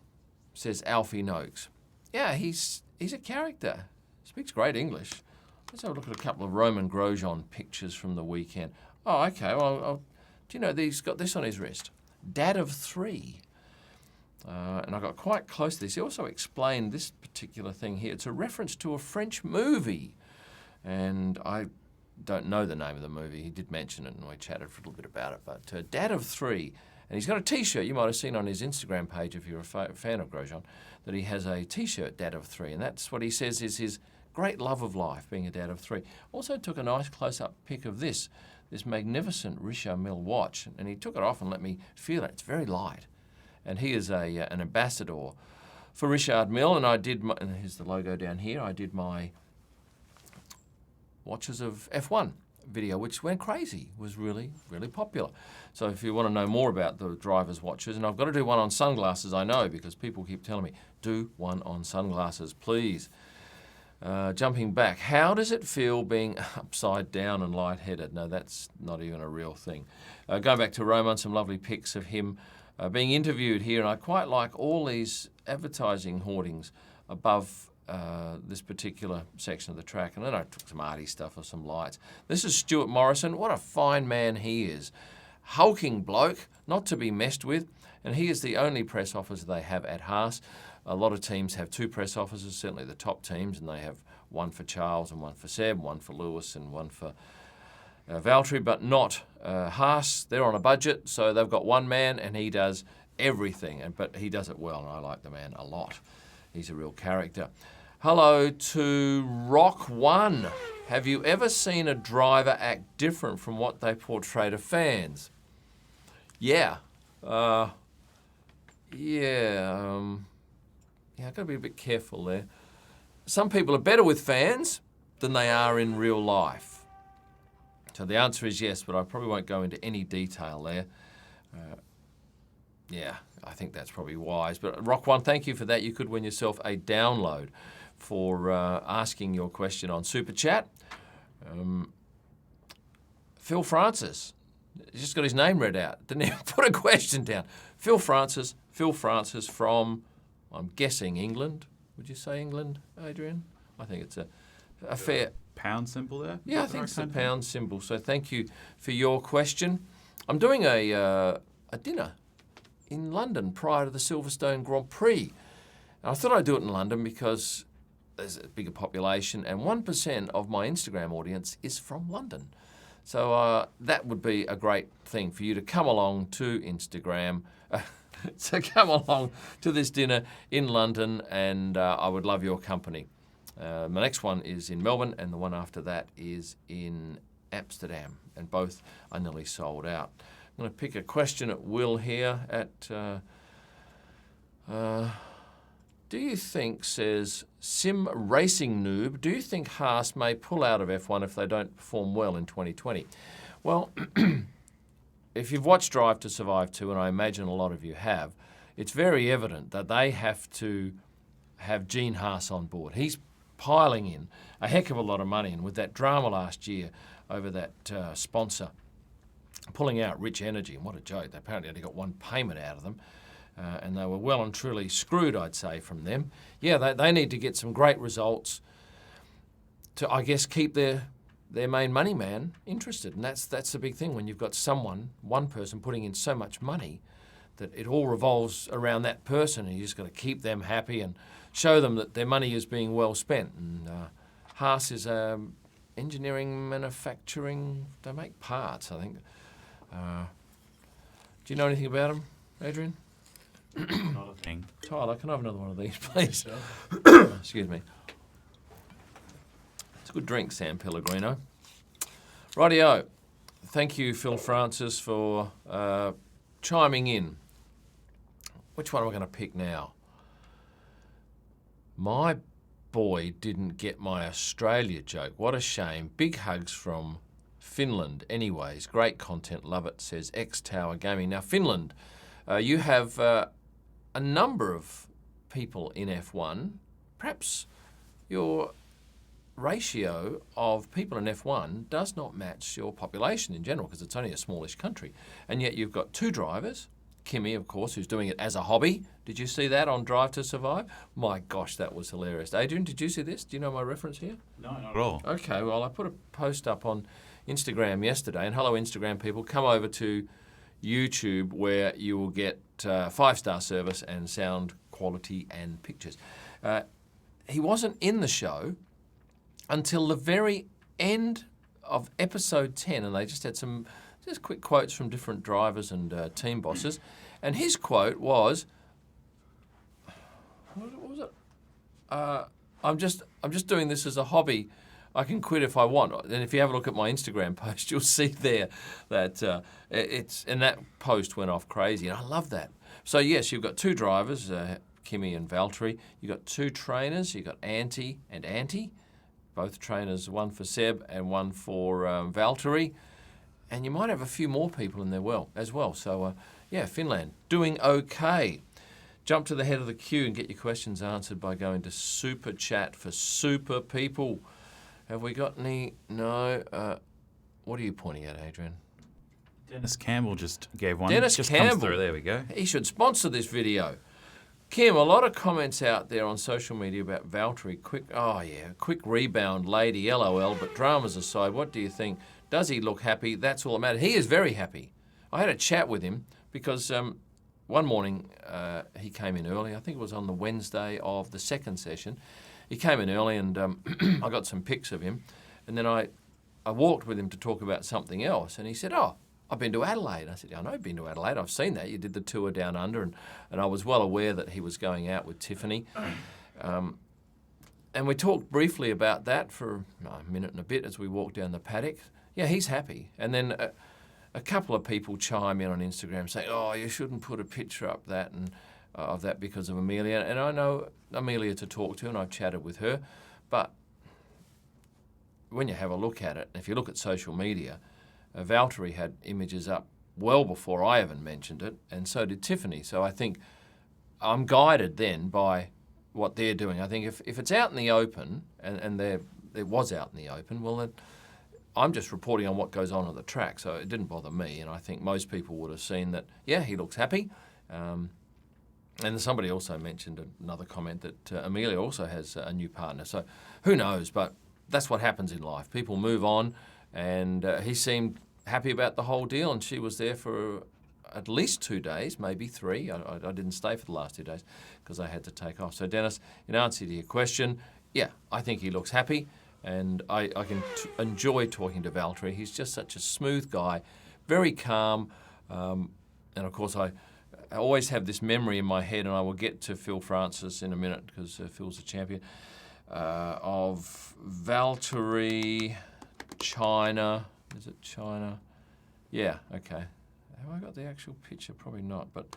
says Alfie Noakes. Yeah, he's a character. Speaks great English. Let's have a look at a couple of Roman Grosjean pictures from the weekend. Oh, okay. Well, do you know he's got this on his wrist? Dad of 3. And I got quite close to this. He also explained this particular thing here. It's a reference to a French movie. And I don't know the name of the movie. He did mention it, and we chatted for a little bit about it. But Dad of 3. And he's got a T-shirt. You might have seen on his Instagram page, if you're a fan of Grosjean, that he has a T-shirt, Dad of 3. And that's what he says is his great love of life, being a dad of 3. Also took a nice close-up pic of this magnificent Richard Mille watch. And he took it off and let me feel it. It's very light. And he is an ambassador for Richard Mille. And and here's the logo down here, I did my Watches of F1 video, which went crazy, was really, really popular. So if you want to know more about the driver's watches, and I've got to do one on sunglasses, I know, because people keep telling me, do one on sunglasses, please. Jumping back, how does it feel being upside down and lightheaded? No, that's not even a real thing. Going back to Roman, some lovely pics of him being interviewed here, and I quite like all these advertising hoardings above this particular section of the track. And then I took some arty stuff of some lights. This is Stuart Morrison. What a fine man he is. Hulking bloke, not to be messed with. And he is the only press officer they have at Haas. A lot of teams have 2 press officers, certainly the top teams, and they have one for Charles and one for Seb, one for Lewis and one for Valtteri, but not Haas. They're on a budget, so they've got one man and he does everything. But he does it well, and I like the man a lot. He's a real character. Hello to Rock One. Have you ever seen a driver act different from what they portray to fans? Yeah. I've got to be a bit careful there. Some people are better with fans than they are in real life. So the answer is yes, but I probably won't go into any detail there. I think that's probably wise. But Rock One, thank you for that. You could win yourself a download for asking your question on Super Chat. Phil Francis, he's just got his name read out. Didn't even put a question down. Phil Francis from, I'm guessing, England. Would you say England, Adrian? I think it's a fair... Pound symbol there? Yeah, I think it's a pound symbol. So thank you for your question. I'm doing a dinner in London prior to the Silverstone Grand Prix. And I thought I'd do it in London because there's a bigger population, and 1% of my Instagram audience is from London. So that would be a great thing for you to come along to Instagram. So come along to this dinner in London, and I would love your company. My next one is in Melbourne, and the one after that is in Amsterdam, and both are nearly sold out. I'm going to pick a question at will here at... do you think, says Sim Racing Noob, do you think Haas may pull out of F1 if they don't perform well in 2020? Well, if you've watched Drive to Survive 2, and I imagine a lot of you have, it's very evident that they have to have Gene Haas on board. He's piling in a heck of a lot of money, and with that drama last year over that sponsor pulling out Rich Energy, and what a joke, they apparently only got one payment out of them. And they were well and truly screwed, I'd say, from them. Yeah, they need to get some great results to, I guess, keep their main money man interested. And that's the big thing when you've got one person putting in so much money that it all revolves around that person, and you just got to keep them happy and show them that their money is being well spent. And Haas is engineering, manufacturing, they make parts, I think. Do you know anything about them, Adrian? Not a thing. Tyler, can I have another one of these, please? Excuse me. It's a good drink, San Pellegrino. Rightio. thank you, Phil Francis, for chiming in. Which one am I going to pick now? My boy didn't get my Australia joke. What a shame. Big hugs from Finland. Anyways, great content. Love it, says X Tower Gaming. Now, Finland, you have a number of people in F1. Perhaps your ratio of people in F1 does not match your population in general because it's only a smallish country. And yet you've got 2 drivers. Kimmy, of course, who's doing it as a hobby. Did you see that on Drive to Survive? My gosh, that was hilarious. Adrian, did you see this? Do you know my reference here? No, not at all. Okay, well, I put a post up on Instagram yesterday, and hello, Instagram people, come over to YouTube where you will get 5-star service and sound quality and pictures. He wasn't in the show until the very end of episode 10, and they just had some just quick quotes from different drivers and team bosses. And his quote was, what was it? I'm just doing this as a hobby. I can quit if I want. And if you have a look at my Instagram post, you'll see there that and that post went off crazy, and I love that. So yes, you've got 2 drivers, Kimmy and Valtteri. You've got 2 trainers. You've got Antti and Antti, both trainers, one for Seb and one for Valtteri. And you might have a few more people in there as well. So, Finland, doing okay. Jump to the head of the queue and get your questions answered by going to Super Chat for super people. Have we got any? No. What are you pointing at, Adrian? Dennis Campbell just gave one. Dennis just Campbell. Comes through. There we go. He should sponsor this video. Kim, a lot of comments out there on social media about Valtteri. Quick rebound, lady, LOL. But dramas aside, what do you think? Does he look happy? That's all that matters. He is very happy. I had a chat with him because one morning he came in early. I think it was on the Wednesday of the second session. He came in early and I got some pics of him. And then I walked with him to talk about something else. And he said, I've been to Adelaide. I said, I know you've been to Adelaide. I've seen that. You did the tour down under. And I was well aware that he was going out with Tiffany. And we talked briefly about that for a minute and a bit as we walked down the paddock. Yeah, he's happy. And then a couple of people chime in on Instagram saying, you shouldn't put a picture up of that because of Amelia. And I know Amelia to talk to, and I've chatted with her. But when you have a look at it, if you look at social media, Valtteri had images up well before I even mentioned it, and so did Tiffany. So I think I'm guided then by what they're doing. I think if it's out in the open, and it was out in the open, well, then I'm just reporting on what goes on at the track, so it didn't bother me. And I think most people would have seen that, he looks happy. And somebody also mentioned another comment that Amelia also has a new partner. So who knows, but that's what happens in life. People move on, and he seemed happy about the whole deal, and she was there for at least 2 days, maybe 3. I didn't stay for the last 2 days because I had to take off. So Dennis, in answer to your question, I think he looks happy. And I can enjoy talking to Valtteri. He's just such a smooth guy, very calm. And of course, I always have this memory in my head, and I will get to Phil Francis in a minute because Phil's a champion, of Valtteri, China. Is it China? Yeah, okay. Have I got the actual picture? Probably not. But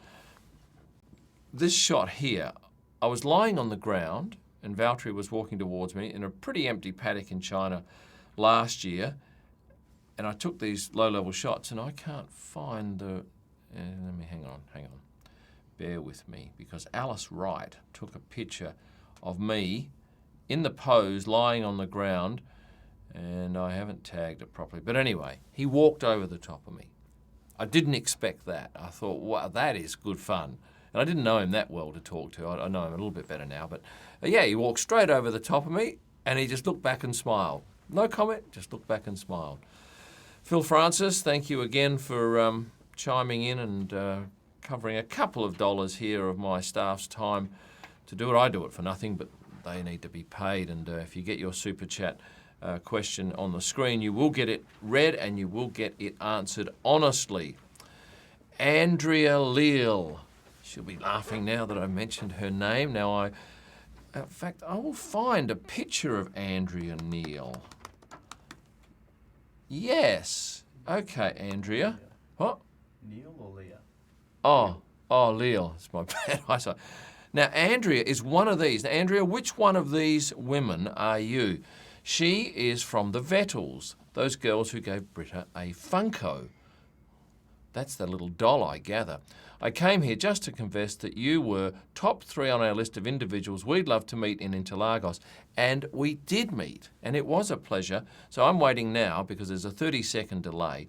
this shot here, I was lying on the ground, and Valtteri was walking towards me in a pretty empty paddock in China last year. And I took these low-level shots, and I can't find the... let me hang on. Bear with me, because Alice Wright took a picture of me in the pose, lying on the ground, and I haven't tagged it properly. But anyway, he walked over the top of me. I didn't expect that. I thought, wow, that is good fun. And I didn't know him that well to talk to. I know him a little bit better now. But he walked straight over the top of me, and he just looked back and smiled. No comment, just looked back and smiled. Phil Francis, thank you again for chiming in and covering a couple of dollars here of my staff's time to do it. I do it for nothing, but they need to be paid. And if you get your Super Chat question on the screen, you will get it read and you will get it answered honestly. Andrea Leal. She'll be laughing now that I mentioned her name. Now, in fact, I will find a picture of Andrea Neal. Yes, Okay, Andrea. What? Neil or Leah? Oh, Leah. It's my bad eyesight. Now, Andrea is one of these. Now, Andrea, which one of these women are you? She is from the Vettels, those girls who gave Britta a Funko. That's the little doll, I gather. I came here just to confess that you were top 3 on our list of individuals we'd love to meet in Interlagos. And we did meet, and it was a pleasure. So I'm waiting now, because there's a 30-second delay,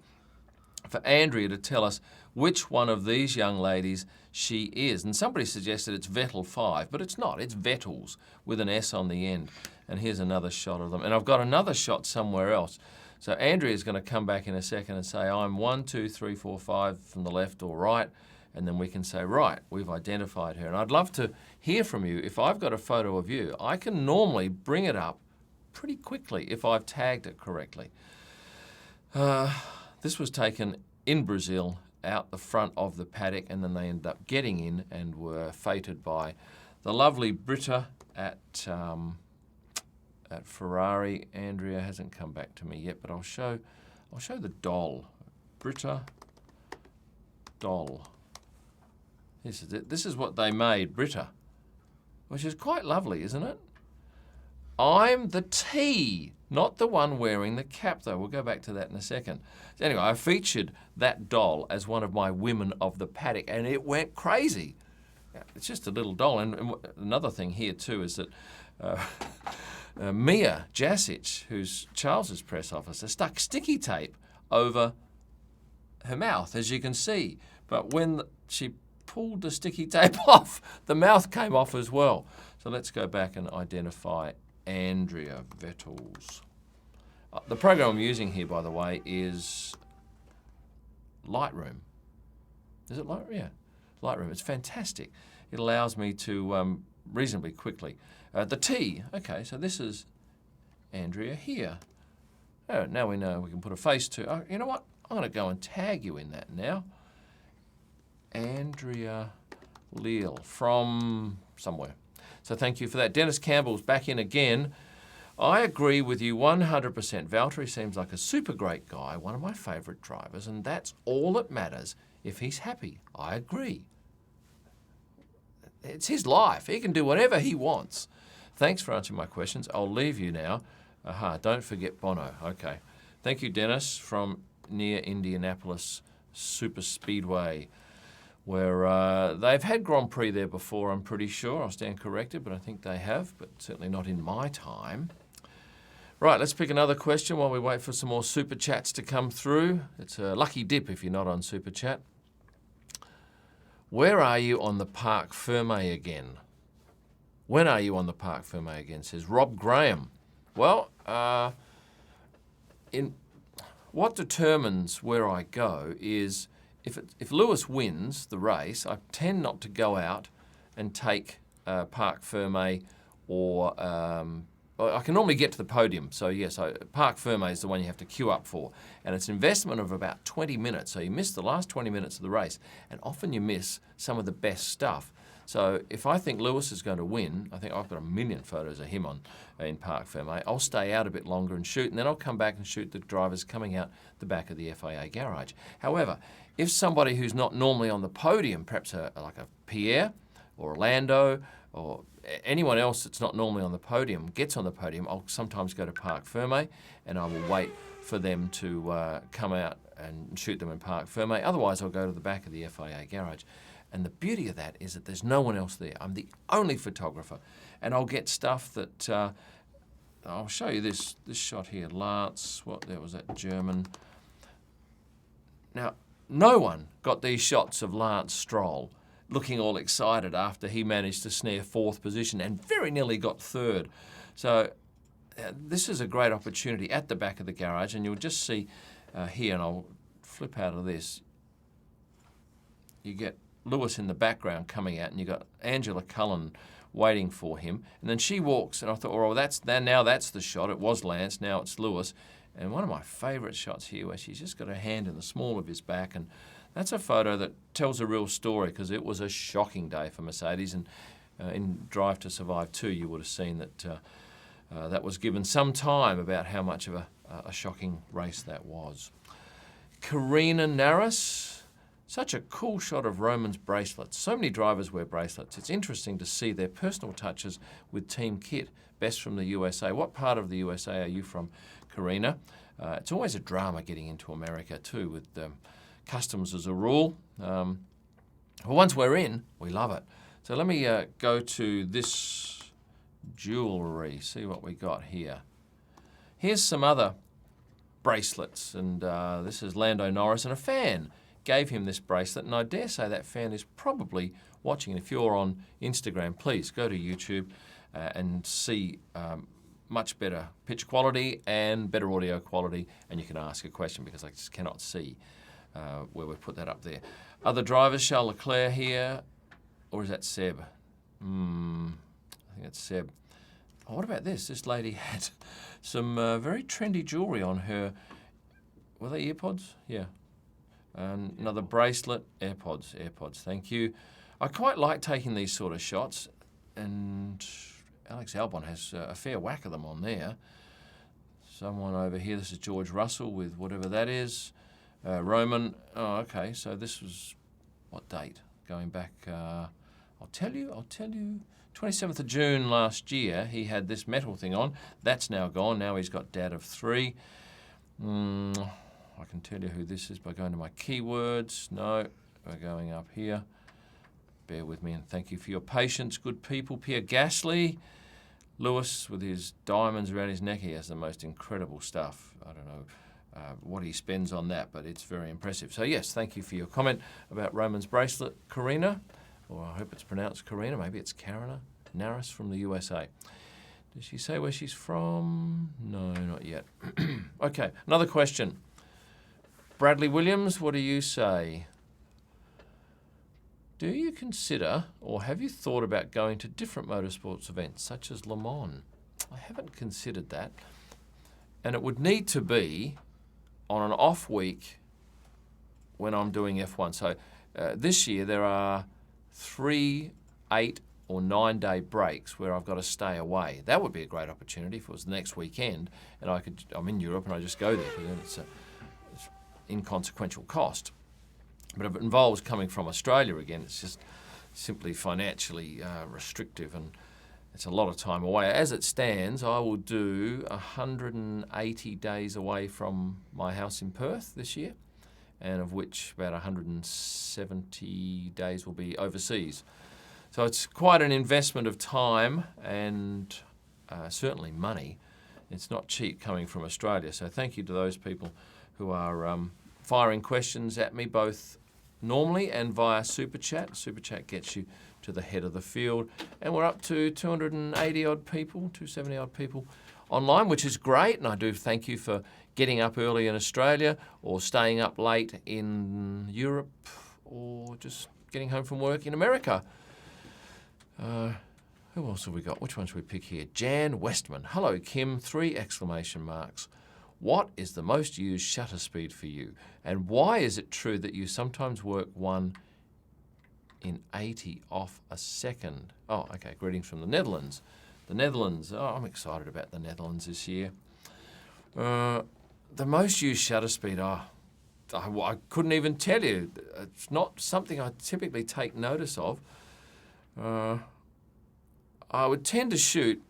for Andrea to tell us which one of these young ladies she is. And somebody suggested it's Vettel 5, but it's not. It's Vettels with an S on the end. And here's another shot of them. And I've got another shot somewhere else. So Andrea's going to come back in a second and say, I'm 1, 2, 3, 4, 5 from the left or right. And then we can say, right, we've identified her. And I'd love to hear from you. If I've got a photo of you, I can normally bring it up pretty quickly if I've tagged it correctly. This was taken in Brazil, out the front of the paddock, and then they ended up getting in and were feted by the lovely Britta at Ferrari. Andrea hasn't come back to me yet, but I'll show the doll. Britta doll. This is it. This is what they made, Britta, which is quite lovely, isn't it? I'm the T, not the one wearing the cap, though. We'll go back to that in a second. So anyway, I featured that doll as one of my women of the paddock, and it went crazy. It's just a little doll. And another thing here, too, is that Mia Jasic, who's Charles's press officer, stuck sticky tape over her mouth, as you can see. But when she pulled the sticky tape off, the mouth came off as well. So let's go back and identify Andrea Vettels. The program I'm using here, by the way, is Lightroom. Is it Lightroom? Yeah, Lightroom. It's fantastic. It allows me to reasonably quickly. The T, okay, so this is Andrea here. Oh, now we know we can put a face to. Oh, you know what? I'm going to go and tag you in that now. Andrea Leal from somewhere. So thank you for that. Dennis Campbell's back in again. I agree with you 100%. Valtteri seems like a super great guy, one of my favourite drivers, and that's all that matters if he's happy. I agree. It's his life. He can do whatever he wants. Thanks for answering my questions. I'll leave you now. Don't forget Bono. Okay. Thank you, Dennis, from near Indianapolis Super Speedway, where they've had Grand Prix there before, I'm pretty sure. I'll stand corrected, but I think they have, but certainly not in my time. Right, let's pick another question while we wait for some more Super Chats to come through. It's a lucky dip if you're not on Super Chat. Where are you on the Parc Fermé again? When are you on the Parc Fermé again, says Rob Graham. Well, what determines where I go is if Lewis wins the race, I tend not to go out and take Parc Fermé or I can normally get to the podium. So yes, Parc Fermé is the one you have to queue up for, and it's an investment of about 20 minutes. So you miss the last 20 minutes of the race, and often you miss some of the best stuff. So if I think Lewis is going to win, I think I've got a million photos of him in Parc Fermé. I'll stay out a bit longer and shoot, and then I'll come back and shoot the drivers coming out the back of the FIA garage. However, if somebody who's not normally on the podium, perhaps like a Pierre or Lando or anyone else that's not normally on the podium gets on the podium, I'll sometimes go to Parc Fermé and I will wait for them to come out and shoot them in Parc Fermé. Otherwise, I'll go to the back of the FIA garage. And the beauty of that is that there's no one else there. I'm the only photographer. And I'll get stuff that, I'll show you this shot here. Lance, there was that German. Now, no one got these shots of Lance Stroll looking all excited after he managed to snare 4th position and very nearly got 3rd. So this is a great opportunity at the back of the garage, and you'll just see here, and I'll flip out of this. You get Lewis in the background coming out, and you got Angela Cullen waiting for him, and then she walks, and I thought, well, now that's the shot. It was Lance, now it's Lewis. And one of my favourite shots here where she's just got her hand in the small of his back, and that's a photo that tells a real story because it was a shocking day for Mercedes. And in Drive to Survive 2, you would have seen that that was given some time about how much of a shocking race that was. Karina Naris. Such a cool shot of Roman's bracelets. So many drivers wear bracelets. It's interesting to see their personal touches with team kit. Best from the USA. What part of the USA are you from, Karina? It's always a drama getting into America too, with customs as a rule. Well, once we're in, we love it. So let me go to this jewellery, see what we got here. Here's some other bracelets, and this is Lando Norris, and a fan gave him this bracelet, and I dare say that fan is probably watching. And if you're on Instagram, please go to YouTube and see much better picture quality and better audio quality, and you can ask a question because I just cannot see where we've put that up there. Other drivers, Charles Leclerc here, or is that Seb? I think it's Seb. Oh, what about this? This lady had some very trendy jewellery on her. Were they AirPods? Yeah. Another bracelet. AirPods, thank you. I quite like taking these sort of shots, and Alex Albon has a fair whack of them on there. Someone over here, this is George Russell with whatever that is. Roman, oh, okay, so this was, what date? Going back, I'll tell you, 27th of June last year, he had this metal thing on. That's now gone. Now he's got Dad of 3. I can tell you who this is by going to my keywords. No, we're going up here. Bear with me and thank you for your patience, good people. Pierre Gasly. Lewis with his diamonds around his neck. He has the most incredible stuff. I don't know what he spends on that, but it's very impressive. So yes, thank you for your comment about Roman's bracelet, Karina. Or I hope it's pronounced Karina. Maybe it's Karina Naris from the USA. Did she say where she's from? No, not yet. Okay, another question. Bradley Williams, what do you say? Do you consider or have you thought about going to different motorsports events such as Le Mans? I haven't considered that. And it would need to be on an off week when I'm doing F1. So this year there are 3, 8 or 9 day breaks where I've got to stay away. That would be a great opportunity if it was the next weekend and I'm in Europe and I just go there because then it's inconsequential cost. But if it involves coming from Australia again, it's just simply financially restrictive and it's a lot of time away. As it stands, I will do 180 days away from my house in Perth this year, and of which about 170 days will be overseas. So it's quite an investment of time and certainly money. It's not cheap coming from Australia. So thank you to those people who are firing questions at me both normally and via Super Chat. Super Chat gets you to the head of the field. And we're up to 280 odd people, 270 odd people online, which is great. And I do thank you for getting up early in Australia or staying up late in Europe or just getting home from work in America. Who else have we got? Which one should we pick here? Jan Westman. Hello, Kym. 3 exclamation marks. What is the most used shutter speed for you? And why is it true that you sometimes work 1 in 80 off a second? Oh, okay. Greetings from the Netherlands. The Netherlands. Oh, I'm excited about the Netherlands this year. The most used shutter speed, I couldn't even tell you. It's not something I typically take notice of. I would tend to shoot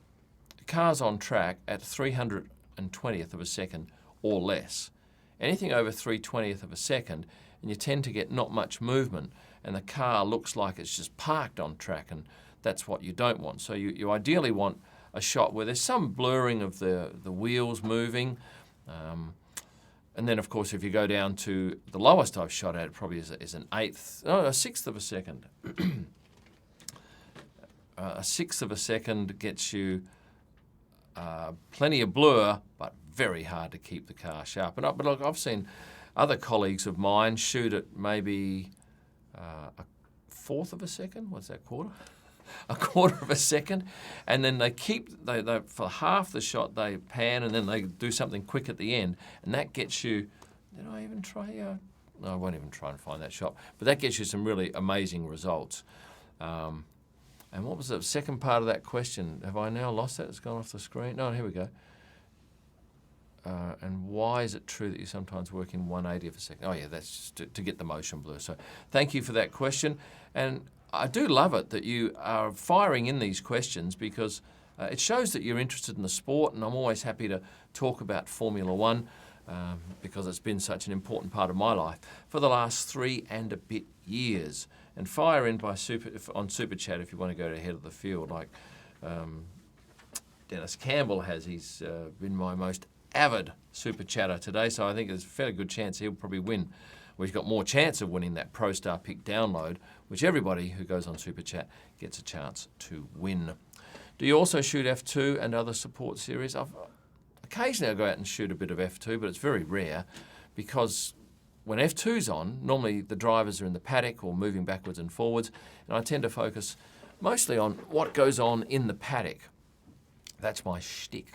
cars on track at 320th of a second or less. Anything over 320th of a second, and you tend to get not much movement, and the car looks like it's just parked on track, and that's what you don't want. So you ideally want a shot where there's some blurring of the wheels moving. And then, of course, if you go down to the lowest I've shot at, it probably is a sixth of a second. A sixth of a second gets you plenty of blur, but very hard to keep the car sharp enough. But look, I've seen other colleagues of mine shoot at maybe a fourth of a second. What's that, quarter? A quarter of a second. And then they for half the shot, they pan and then they do something quick at the end. And that gets you, did I even try? No, I won't even try and find that shot. But that gets you some really amazing results. And what was the second part of that question? Have I now lost that? It's gone off the screen. No, here we go. And why is it true that you sometimes work in 1/80 of a second? Oh, yeah, that's just to get the motion blur. So thank you for that question. And I do love it that you are firing in these questions because it shows that you're interested in the sport, and I'm always happy to talk about Formula One because it's been such an important part of my life for the last 3 and a bit years. And fire in on Super Chat if you want to go to head of the field, like Dennis Campbell has. He's been my most avid Super Chatter today, so I think there's a fairly good chance he'll probably win. Well, he's got more chance of winning that Pro Star Pick download, which everybody who goes on Super Chat gets a chance to win. Do you also shoot F2 and other support series? Occasionally I go out and shoot a bit of F2, but it's very rare because when F2's on, normally the drivers are in the paddock or moving backwards and forwards, and I tend to focus mostly on what goes on in the paddock. That's my shtick.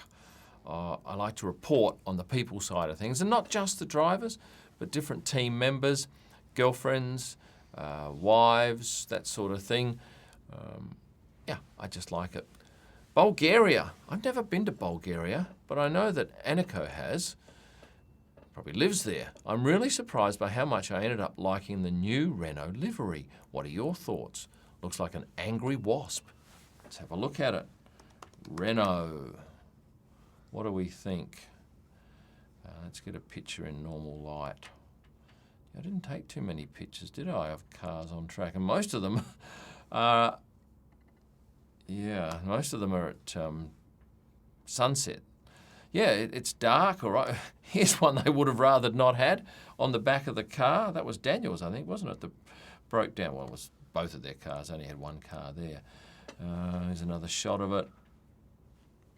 I like to report on the people side of things, and not just the drivers, but different team members, girlfriends, wives, that sort of thing. Yeah, I just like it. Bulgaria. I've never been to Bulgaria, but I know that Aniko has. Probably lives there. I'm really surprised by how much I ended up liking the new Renault livery. What are your thoughts? Looks like an angry wasp. Let's have a look at it. Renault. What do we think? Let's get a picture in normal light. I didn't take too many pictures, did I, of cars on track? And most of them are, most of them are at sunset. Yeah, it's dark, all right. Here's one they would have rather not had on the back of the car. That was Daniel's, I think, wasn't it? That broke down. Well, it was both of their cars. Only had one car there. Here's another shot of it.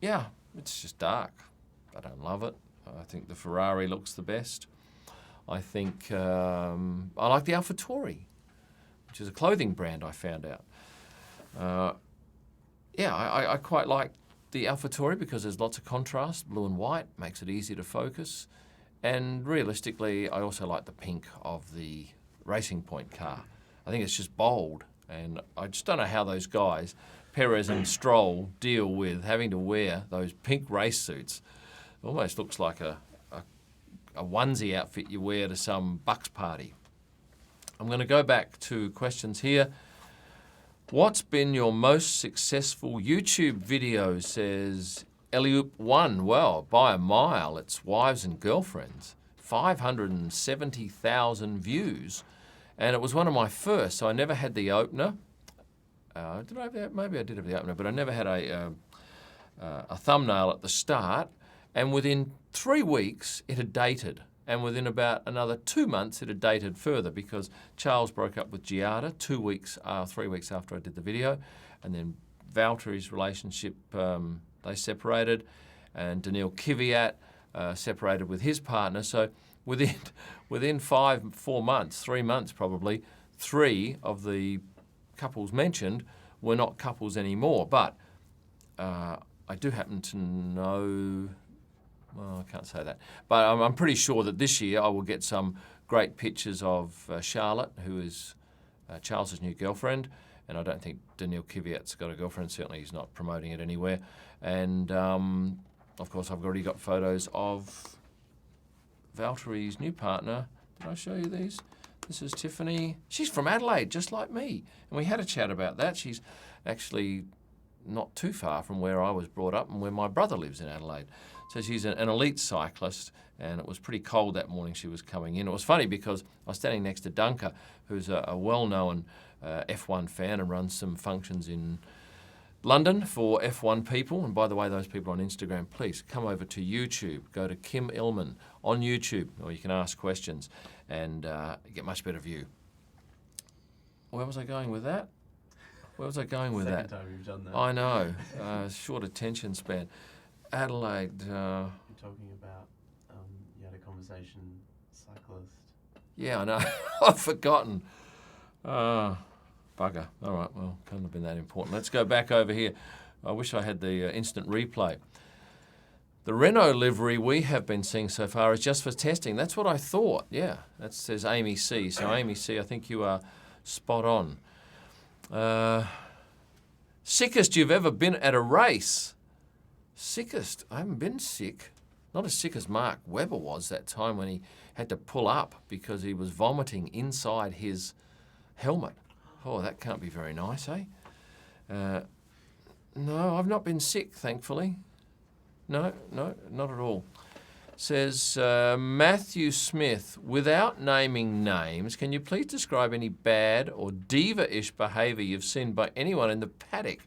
Yeah, it's just dark. I don't love it. I think the Ferrari looks the best. I think I like the AlphaTauri, which is a clothing brand I found out. I quite like the AlphaTauri because there's lots of contrast, blue and white, makes it easy to focus. And realistically, I also like the pink of the Racing Point car. I think it's just bold, and I just don't know how those guys, Perez and Stroll, deal with having to wear those pink race suits. It almost looks like a onesie outfit you wear to some Bucks party. I'm going to go back to questions here. What's been your most successful YouTube video, says Eliup1? Well, by a mile, it's wives and girlfriends. 570,000 views. And it was one of my first, so I never had the opener. Maybe I did have the opener, but I never had a thumbnail at the start. And within 3 weeks, it had dated. And within about another 2 months, it had dated further because Charles broke up with Giada 3 weeks after I did the video. And then Valtteri's relationship, they separated. And Daniil Kvyat separated with his partner. So within 4 months, 3 months probably, 3 of the couples mentioned were not couples anymore. But I do happen to know... Well, I can't say that. But I'm pretty sure that this year I will get some great pictures of Charlotte, who is Charles's new girlfriend. And I don't think Daniil Kvyat's got a girlfriend. Certainly he's not promoting it anywhere. And, of course, I've already got photos of Valtteri's new partner. Did I show you these? This is Tiffany. She's from Adelaide, just like me. And we had a chat about that. She's actually not too far from where I was brought up and where my brother lives in Adelaide. So she's an elite cyclist, and it was pretty cold that morning she was coming in. It was funny because I was standing next to Dunker, who's a well-known F1 fan and runs some functions in London for F1 people. And by the way, those people on Instagram, please come over to YouTube. Go to Kym Illman on YouTube, or you can ask questions and get much better view. Where was I going with that? Second time you've done that. I know. Short attention span. Adelaide. You're talking about you had a conversation, cyclist. Yeah, I know. I've forgotten. Bugger. All right, well, couldn't have been that important. Let's go back over here. I wish I had the instant replay. The Renault livery we have been seeing so far is just for testing. That's what I thought. Yeah, that says Amy C. So Amy C, I think you are spot on. Sickest you've ever been at a race? Sickest? I haven't been sick. Not as sick as Mark Webber was that time when he had to pull up because he was vomiting inside his helmet. Oh, that can't be very nice, eh? No, I've not been sick, thankfully. No, not at all. Says Matthew Smith, without naming names, can you please describe any bad or diva-ish behaviour you've seen by anyone in the paddock?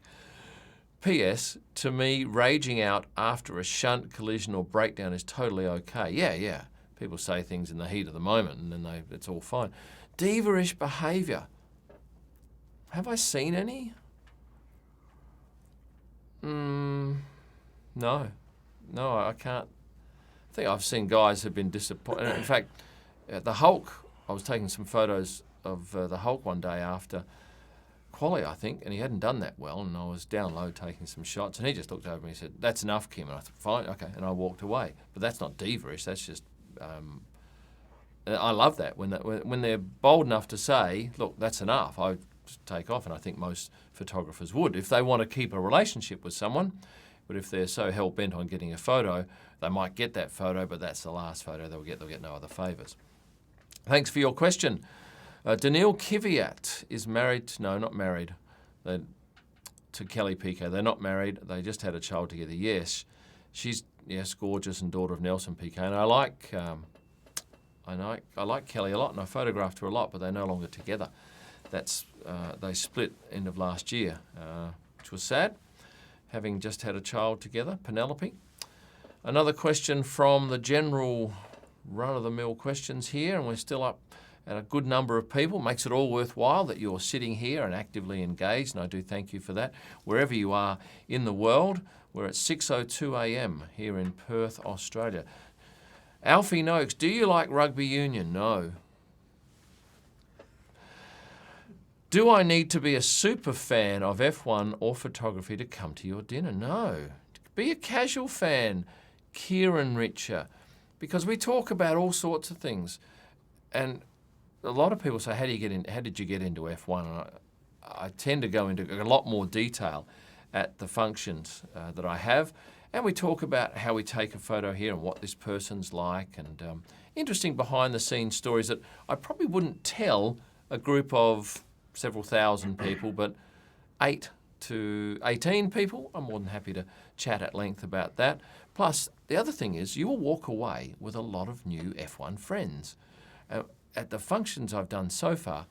P.S. To me, raging out after a shunt, collision or breakdown is totally okay. Yeah. People say things in the heat of the moment and then it's all fine. Diva-ish behaviour. Have I seen any? No, I can't. I think I've seen guys who've been disappointed. In fact, at the Hulk, I was taking some photos of the Hulk one day after quali, I think, and he hadn't done that well, and I was down low taking some shots, and he just looked over me and said, "That's enough, Kym." And I thought, "Fine, okay," and I walked away. But that's not diva-ish, that's just... I love that, when they're bold enough to say, "Look, that's enough," I just take off, and I think most photographers would. If they want to keep a relationship with someone, but if they're so hell-bent on getting a photo, they might get that photo, but that's the last photo they'll get no other favours. Thanks for your question. Daniil Kvyat is married, no, not married, to Kelly Pico. They're not married, they just had a child together. Yes, she's gorgeous and daughter of Nelson Pico. And I like Kelly a lot, and I photographed her a lot, but they're no longer together. They split end of last year, which was sad, having just had a child together, Penelope. Another question from the general run-of-the-mill questions here, and we're still up at a good number of people. Makes it all worthwhile that you're sitting here and actively engaged, and I do thank you for that. Wherever you are in the world, we're at 6:02 a.m. here in Perth, Australia. Alfie Noakes, do you like rugby union? No. Do I need to be a super fan of F1 or photography to come to your dinner? No. Be a casual fan, Kieran Richer, because we talk about all sorts of things. And a lot of people say, how did you get into F1? And I tend to go into a lot more detail at the functions that I have. And we talk about how we take a photo here and what this person's like, and interesting behind-the-scenes stories that I probably wouldn't tell a group of several thousand people, but 8 to 18 people, I'm more than happy to chat at length about that. Plus, the other thing is you will walk away with a lot of new F1 friends. At the functions I've done so far,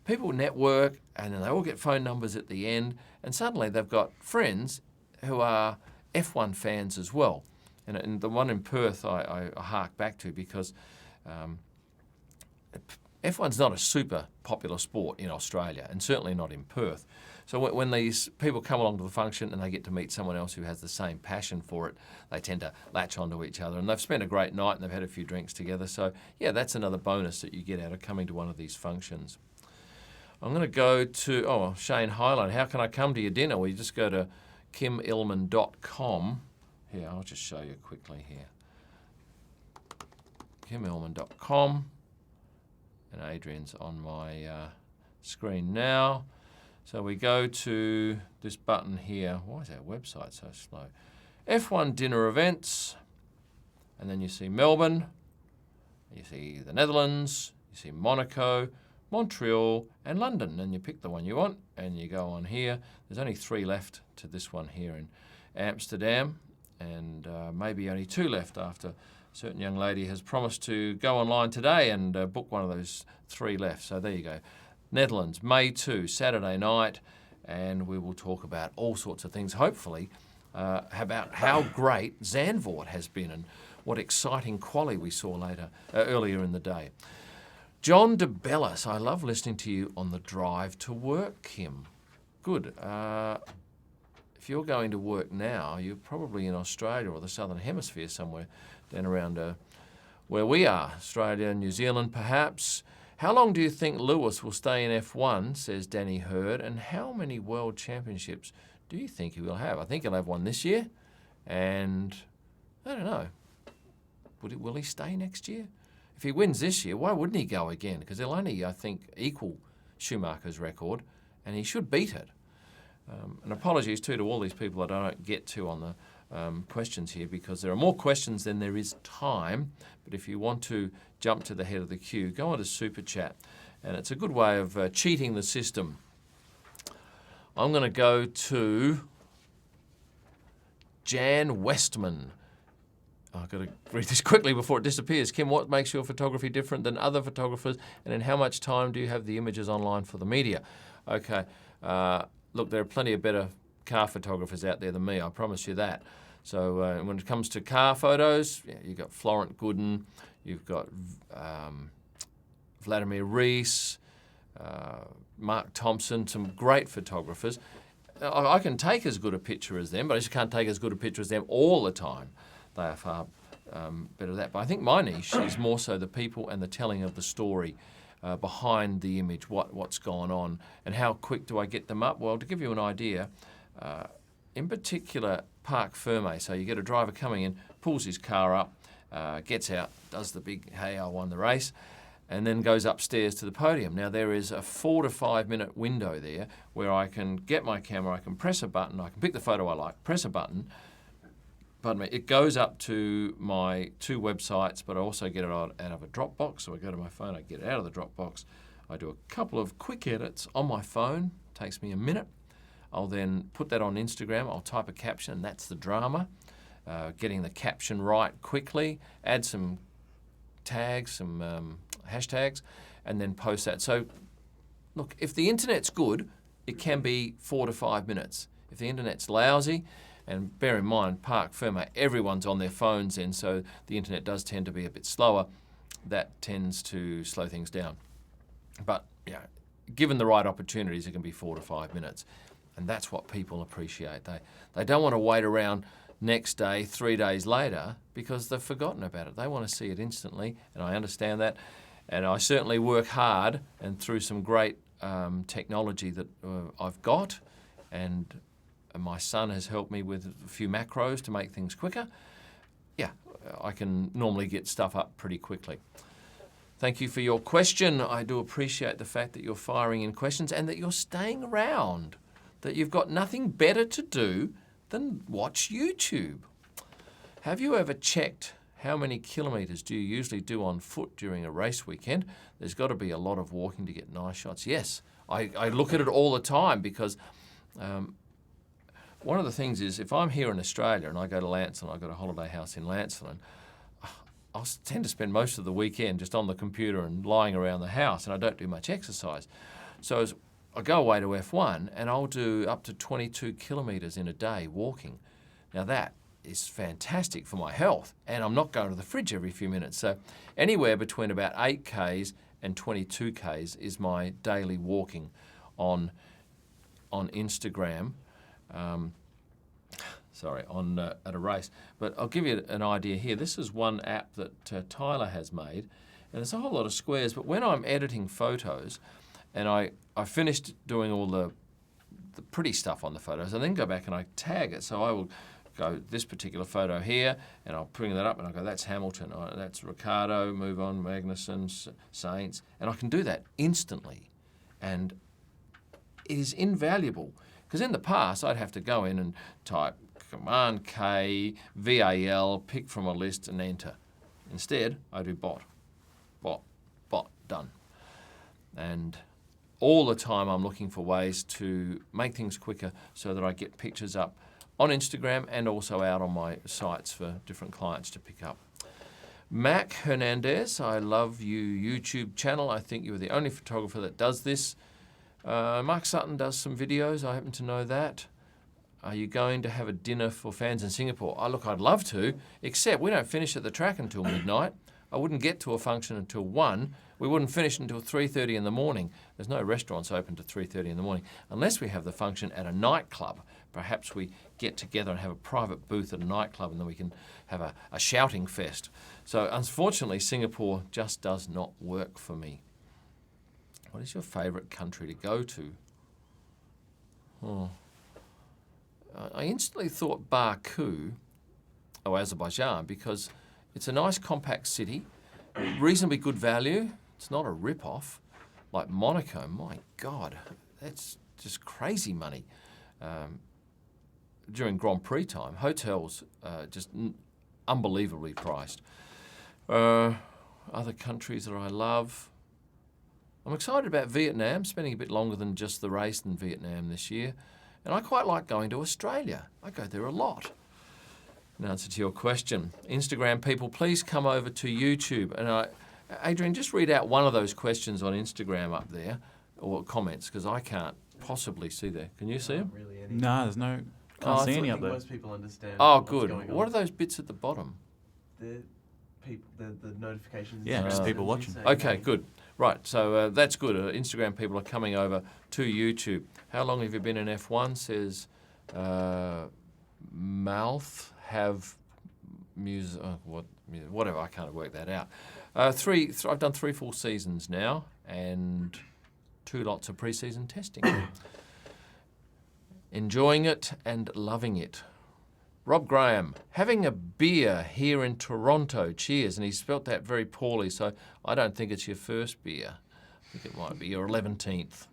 people network and then they all get phone numbers at the end, and suddenly they've got friends who are F1 fans as well. And the one in Perth I hark back to because F1's not a super popular sport in Australia, and certainly not in Perth. So when these people come along to the function and they get to meet someone else who has the same passion for it, they tend to latch onto each other, and they've spent a great night and they've had a few drinks together. So yeah, that's another bonus that you get out of coming to one of these functions. I'm going to go to, Shane Highline, how can I come to your dinner? Well, you just go to kymillman.com. Here, I'll just show you quickly here. kymillman.com. And Adrian's on my screen now. So we go to this button here. Why is our website so slow? F1 dinner events. And then you see Melbourne. You see the Netherlands. You see Monaco, Montreal, and London. And you pick the one you want and you go on here. There's only 3 left to this one here in Amsterdam. And maybe only 2 left after a certain young lady has promised to go online today and book one of those 3 left. So there you go. Netherlands, May 2, Saturday night, and we will talk about all sorts of things, hopefully, about how great Zandvoort has been and what exciting quali we saw earlier in the day. John DeBellis, I love listening to you on the drive to work, Kym. Good. If you're going to work now, you're probably in Australia or the Southern Hemisphere somewhere down around where we are, Australia, New Zealand perhaps. How long do you think Lewis will stay in F1, says Danny Hurd, and how many world championships do you think he will have? I think he'll have one this year, and I don't know. Will he stay next year? If he wins this year, why wouldn't he go again? Because he'll only, I think, equal Schumacher's record, and he should beat it. And apologies too to all these people that I don't get to on questions here, because there are more questions than there is time. But if you want to jump to the head of the queue, go on to Super Chat, and it's a good way of cheating the system. I'm going to go to Jan Westman. I've got to read this quickly before it disappears. Kym, what makes your photography different than other photographers, and in how much time do you have the images online for the media? Okay, look, there are plenty of better car photographers out there than me, I promise you that. So when it comes to car photos, you've got Florent Gooden, you've got Vladimir Rees, Mark Thompson, some great photographers. I can take as good a picture as them, but I just can't take as good a picture as them all the time. They are far better at that. But I think my niche is more so the people and the telling of the story behind the image, what's gone on, and how quick do I get them up? Well, to give you an idea, in particular, Parc Ferme. So you get a driver coming in, pulls his car up, gets out, does the big, hey, I won the race, and then goes upstairs to the podium. Now, there is a 4 to 5 minute window there where I can get my camera, I can press a button, I can pick the photo I like, press a button, pardon me, it goes up to my 2 websites, but I also get it out of a Dropbox. So I go to my phone, I get it out of the Dropbox, I do a couple of quick edits on my phone, takes me a minute. I'll then put that on Instagram, I'll type a caption, that's the drama. Getting the caption right quickly, add some tags, some hashtags, and then post that. So, look, if the internet's good, it can be 4 to 5 minutes. If the internet's lousy, and bear in mind, Parc Ferme, everyone's on their phones then, so the internet does tend to be a bit slower. That tends to slow things down. But, yeah, given the right opportunities, it can be 4 to 5 minutes. And that's what people appreciate. They don't want to wait around next day, 3 days later, because they've forgotten about it. They want to see it instantly, and I understand that. And I certainly work hard, and through some great technology that I've got, and my son has helped me with a few macros to make things quicker. Yeah, I can normally get stuff up pretty quickly. Thank you for your question. I do appreciate the fact that you're firing in questions and that you're staying around, that you've got nothing better to do than watch YouTube. Have you ever checked how many kilometres do you usually do on foot during a race weekend? There's got to be a lot of walking to get nice shots. Yes, I look at it all the time, because one of the things is, if I'm here in Australia and I go to Lancelin, I've got a holiday house in Lancelin, I'll tend to spend most of the weekend just on the computer and lying around the house, and I don't do much exercise. So I go away to F1 and I'll do up to 22 kilometres in a day walking. Now that is fantastic for my health, and I'm not going to the fridge every few minutes. So anywhere between about 8 Ks and 22 Ks is my daily walking on Instagram. At a race. But I'll give you an idea here. This is one app that Tyler has made, and there's a whole lot of squares, but when I'm editing photos, and I finished doing all the pretty stuff on the photos, I then go back and I tag it. So I will go this particular photo here, and I'll bring that up and I'll go, that's Hamilton, that's Ricardo, move on, Magnussen, Saints, and I can do that instantly. And it is invaluable, because in the past I'd have to go in and type Command K, VAL, pick from a list and enter. Instead, I do bot, done. And all the time I'm looking for ways to make things quicker so that I get pictures up on Instagram and also out on my sites for different clients to pick up. Mac Hernandez, I love you YouTube channel. I think you're the only photographer that does this. Mark Sutton does some videos, I happen to know that. Are you going to have a dinner for fans in Singapore? Oh, look, I'd love to, except we don't finish at the track until midnight. I wouldn't get to a function until 1. We wouldn't finish until 3:30 in the morning. There's no restaurants open to 3:30 in the morning, unless we have the function at a nightclub. Perhaps we get together and have a private booth at a nightclub, and then we can have a shouting fest. So unfortunately, Singapore just does not work for me. What is your favourite country to go to? I instantly thought Baku, or Azerbaijan, because it's a nice compact city, reasonably good value. It's not a rip-off like Monaco. My God, that's just crazy money. during Grand Prix time, hotels just unbelievably priced. Other countries that I love. I'm excited about Vietnam, spending a bit longer than just the race in Vietnam this year. And I quite like going to Australia. I go there a lot. In answer to your question, Instagram people, please come over to YouTube. And Adrian, just read out one of those questions on Instagram up there, or comments, because I can't possibly see there. Can you see them? Not really any. No, there's no. Can't see any I up think there. most people understand. Oh, what's good. going on. What are those bits at the bottom? The notifications. Yeah, just people watching. saying, Okay, hey, good. Right, so that's good. Instagram people are coming over to YouTube. How long have you been in F1? Says mouth have music. Whatever. I can't work that out. I've done 3 full seasons now, and 2 lots of pre-season testing. Enjoying it and loving it. Rob Graham, having a beer here in Toronto. Cheers. And he spelt that very poorly, so I don't think it's your first beer. I think it might be your 11th.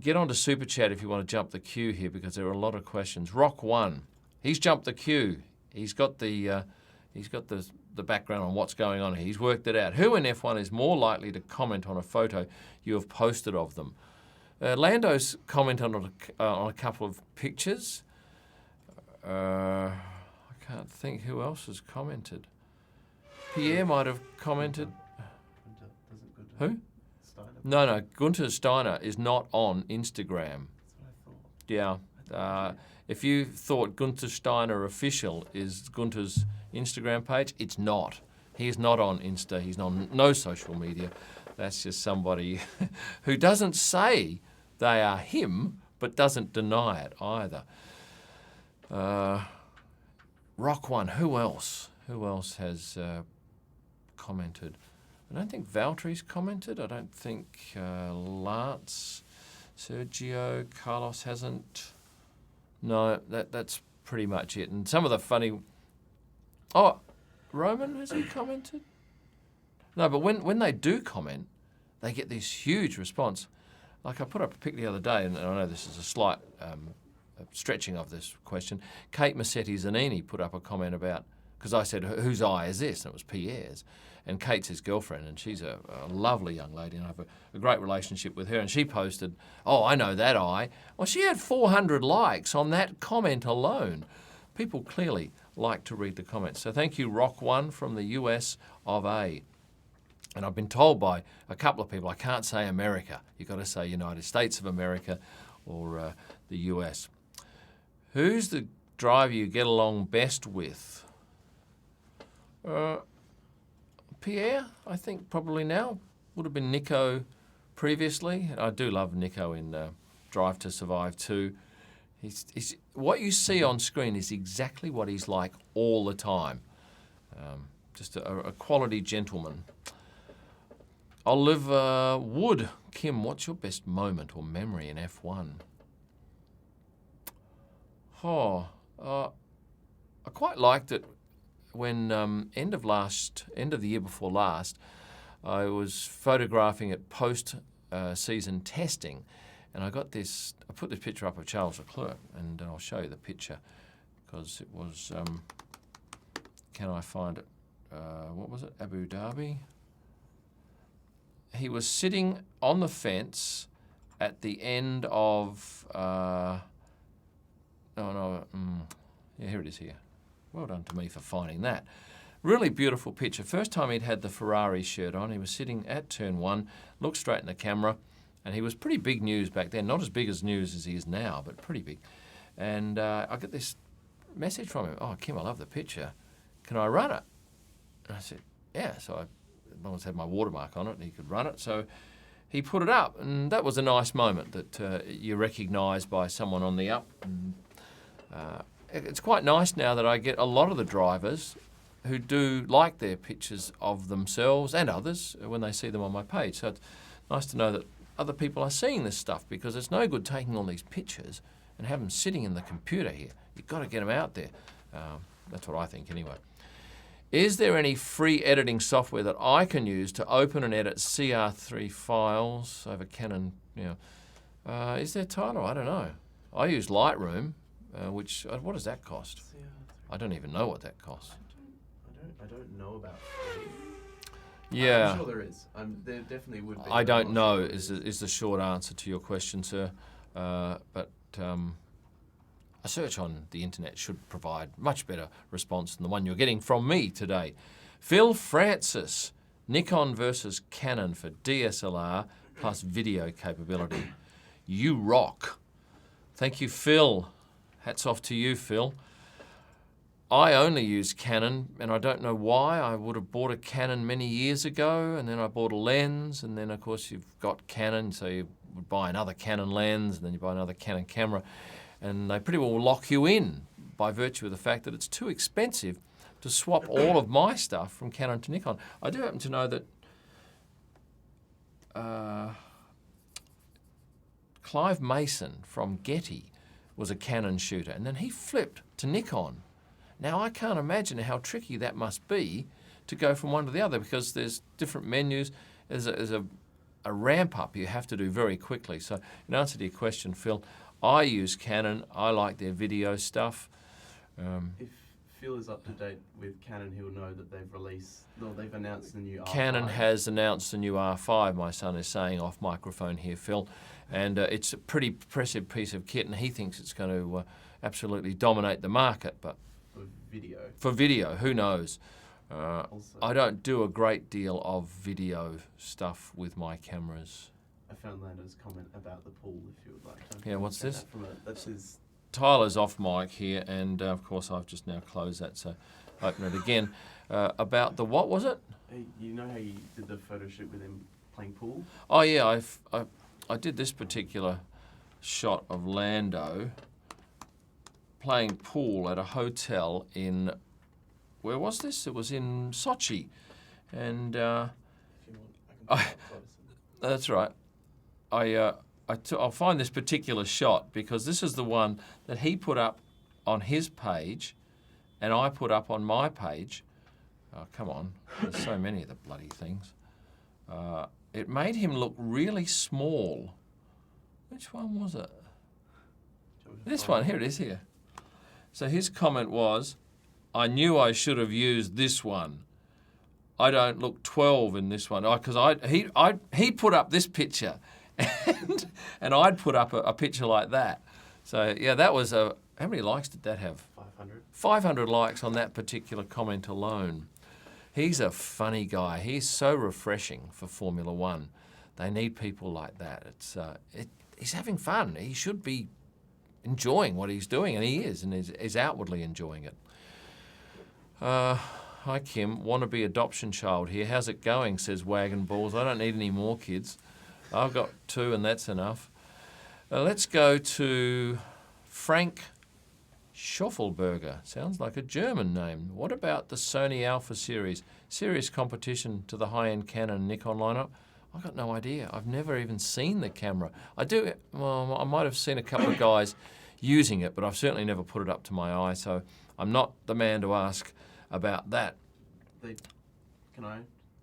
Get onto Super Chat if you want to jump the queue here, because there are a lot of questions. Rock 1, he's jumped the queue. He's got the background on what's going on here. He's worked it out. Who in F1 is more likely to comment on a photo you have posted of them? Lando's commented on a couple of pictures. I can't think who else has commented. Pierre might have commented. Who? Steiner. No. Gunther Steiner is not on Instagram. That's what I thought. Yeah. If you thought Gunther Steiner official is Gunther's Instagram page, it's not. He is not on Insta. He's on no social media. That's just somebody who doesn't say they are him, but doesn't deny it either. Rock 1, who else? Who else has commented? I don't think Valtteri's commented. I don't think Lance, Sergio, Carlos hasn't. No, that's pretty much it. And some of the funny... Oh, Roman, has he commented? No, but when they do comment, they get this huge response. Like I put up a pic the other day, and I know this is a slight stretching of this question. Kate Massetti-Zanini put up a comment about, because I said, whose eye is this? And it was Pierre's. And Kate's his girlfriend, and she's a lovely young lady, and I have a great relationship with her. And she posted, oh, I know that eye. Well, she had 400 likes on that comment alone. People clearly like to read the comments. So thank you, Rock1 from the US of A. And I've been told by a couple of people, I can't say America. You've got to say United States of America or the US. Who's the driver you get along best with? Pierre, I think probably now. Would have been Nico previously. I do love Nico in Drive to Survive too. He's what you see on screen is exactly what he's like all the time. Just a quality gentleman. Oliver Wood, Kym, what's your best moment or memory in F1? I quite liked it when end of the year before last, I was photographing at post-season testing, and I put this picture up of Charles Leclerc, and I'll show you the picture because it was. Can I find it? What was it? Abu Dhabi. He was sitting on the fence at the end of. Yeah, here it is here. Well done to me for finding that. Really beautiful picture. First time he'd had the Ferrari shirt on. He was sitting at turn 1, looked straight in the camera, and he was pretty big news back then. Not as big as news as he is now, but pretty big. And I get this message from him. Oh, Kym, I love the picture. Can I run it? And I said, yeah. So as long as I had my watermark on it, he could run it. So he put it up, and that was a nice moment that you're recognised by someone on the up. And, it's quite nice now that I get a lot of the drivers who do like their pictures of themselves and others when they see them on my page. So it's nice to know that other people are seeing this stuff, because it's no good taking all these pictures and have them sitting in the computer here. You've got to get them out there. That's what I think anyway. Is there any free editing software that I can use to open and edit CR3 files over Canon? Is there, Tyler? I don't know. I use Lightroom, which what does that cost? Yeah, I don't even know what that costs. I don't know about free. Yeah. I'm sure there is. There definitely would be. I but I'm don't not know sure is the short answer to your question, sir. But a search on the internet should provide much better response than the one you're getting from me today. Phil Francis, Nikon versus Canon for DSLR plus video capability. You rock. Thank you, Phil. Hats off to you, Phil. I only use Canon, and I don't know why. I would have bought a Canon many years ago, and then I bought a lens, and then, of course, you've got Canon, so you would buy another Canon lens, and then you buy another Canon camera, and they pretty well lock you in by virtue of the fact that it's too expensive to swap all of my stuff from Canon to Nikon. I do happen to know that Clive Mason from Getty was a Canon shooter, and then he flipped to Nikon. Now, I can't imagine how tricky that must be to go from one to the other, because there's different menus. There's a ramp up you have to do very quickly. So in answer to your question, Phil, I use Canon. I like their video stuff. If Phil is up to date with Canon, he'll know that they've announced the new R5. Canon has announced the new R5, my son is saying off microphone here, Phil. And it's a pretty impressive piece of kit, and he thinks it's going to absolutely dominate the market. But for video, who knows? I don't do a great deal of video stuff with my cameras. I found Lando's comment about the pool, if you would like to. Yeah, what's this? That's his. Tyler's off mic here, and of course I've just now closed that, so open it again. About the, what was it? Hey, you know how you did the photo shoot with him playing pool? Oh yeah, I did this particular shot of Lando playing pool at a hotel in, where was this? It was in Sochi, and If you want, I can put that's right. I'll find this particular shot, because this is the one that he put up on his page and I put up on my page. Oh, come on. There's so many of the bloody things. It made him look really small. Which one was it? This one. Here it is here. So his comment was, I knew I should have used this one. I don't look 12 in this one. Because he put up this picture, and I'd put up a picture like that. So yeah, that was how many likes did that have? 500. 500 likes on that particular comment alone. He's a funny guy. He's so refreshing for Formula One. They need people like that. He's having fun. He should be enjoying what he's doing, and he is, and is outwardly enjoying it. Hi, Kym. Wannabe adoption child here. How's it going, says Wagon Balls. I don't need any more kids. I've got 2, and that's enough. Let's go to Frank Schoffelberger. Sounds like a German name. What about the Sony Alpha series? Serious competition to the high-end Canon and Nikon lineup? I've got no idea. I've never even seen the camera. I might have seen a couple of guys using it, but I've certainly never put it up to my eye, so I'm not the man to ask about that. Can I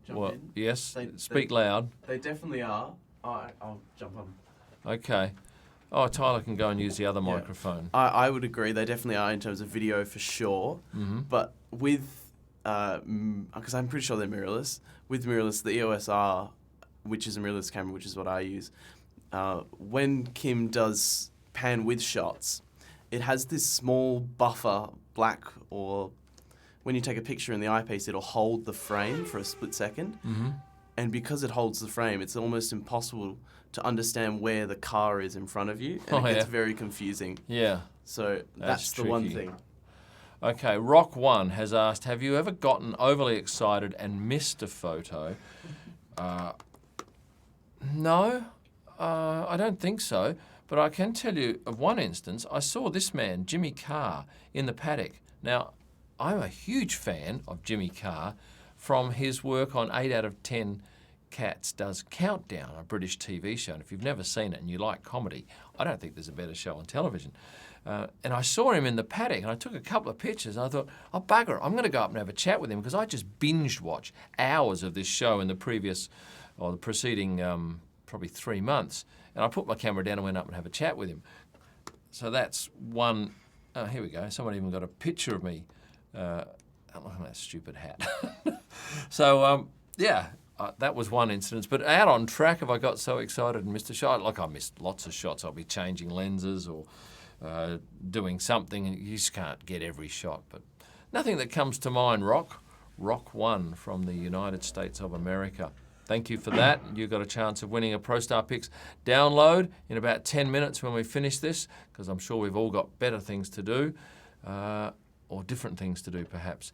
jump in? Yes, speak loud. They definitely are. I'll jump on. Okay. Oh, Tyler can go and use the other microphone. I would agree. They definitely are in terms of video for sure. Mm-hmm. But with, because I'm pretty sure they're mirrorless, with mirrorless, the EOS R, which is a mirrorless camera, which is what I use, when Kym does pan with shots, it has this small buffer, black, or when you take a picture in the eyepiece, it'll hold the frame for a split second. Mm-hmm. And because it holds the frame, it's almost impossible to understand where the car is in front of you, and it gets very confusing. Yeah. So that's the one thing. Okay, Rock1 has asked, have you ever gotten overly excited and missed a photo? No, I don't think so. But I can tell you of one instance. I saw this man, Jimmy Carr, in the paddock. Now, I'm a huge fan of Jimmy Carr from his work on 8 out of 10 Cats Does Countdown, a British TV show. And if you've never seen it and you like comedy, I don't think there's a better show on television. And I saw him in the paddock, and I took a couple of pictures, and I thought, oh, bugger, I'm going to go up and have a chat with him, because I just binge-watched hours of this show in the preceding probably 3 months. And I put my camera down and went up and have a chat with him. So that's one. Oh, here we go. Someone even got a picture of me. Look at that stupid hat. So, that was one incident. But out on track, have I got so excited and missed a shot? Like, I missed lots of shots. I'll be changing lenses or doing something, and you just can't get every shot. But nothing that comes to mind. Rock 1 from the United States of America. Thank you for that. You got a chance of winning a ProStar Picks download in about 10 minutes when we finish this, because I'm sure we've all got better things to do, or different things to do perhaps.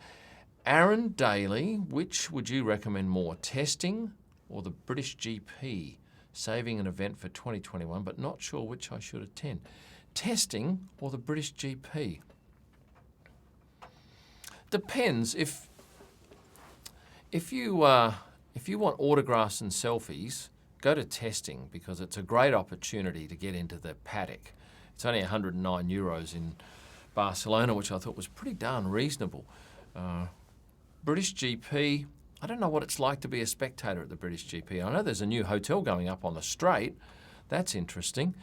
Aaron Daly, which would you recommend more, testing or the British GP? Saving an event for 2021, but not sure which I should attend. Testing or the British GP? Depends. If you want autographs and selfies, go to testing, because it's a great opportunity to get into the paddock. It's only €109 in Barcelona, which I thought was pretty darn reasonable. British GP, I don't know what it's like to be a spectator at the British GP. I know there's a new hotel going up on the Strait. That's interesting.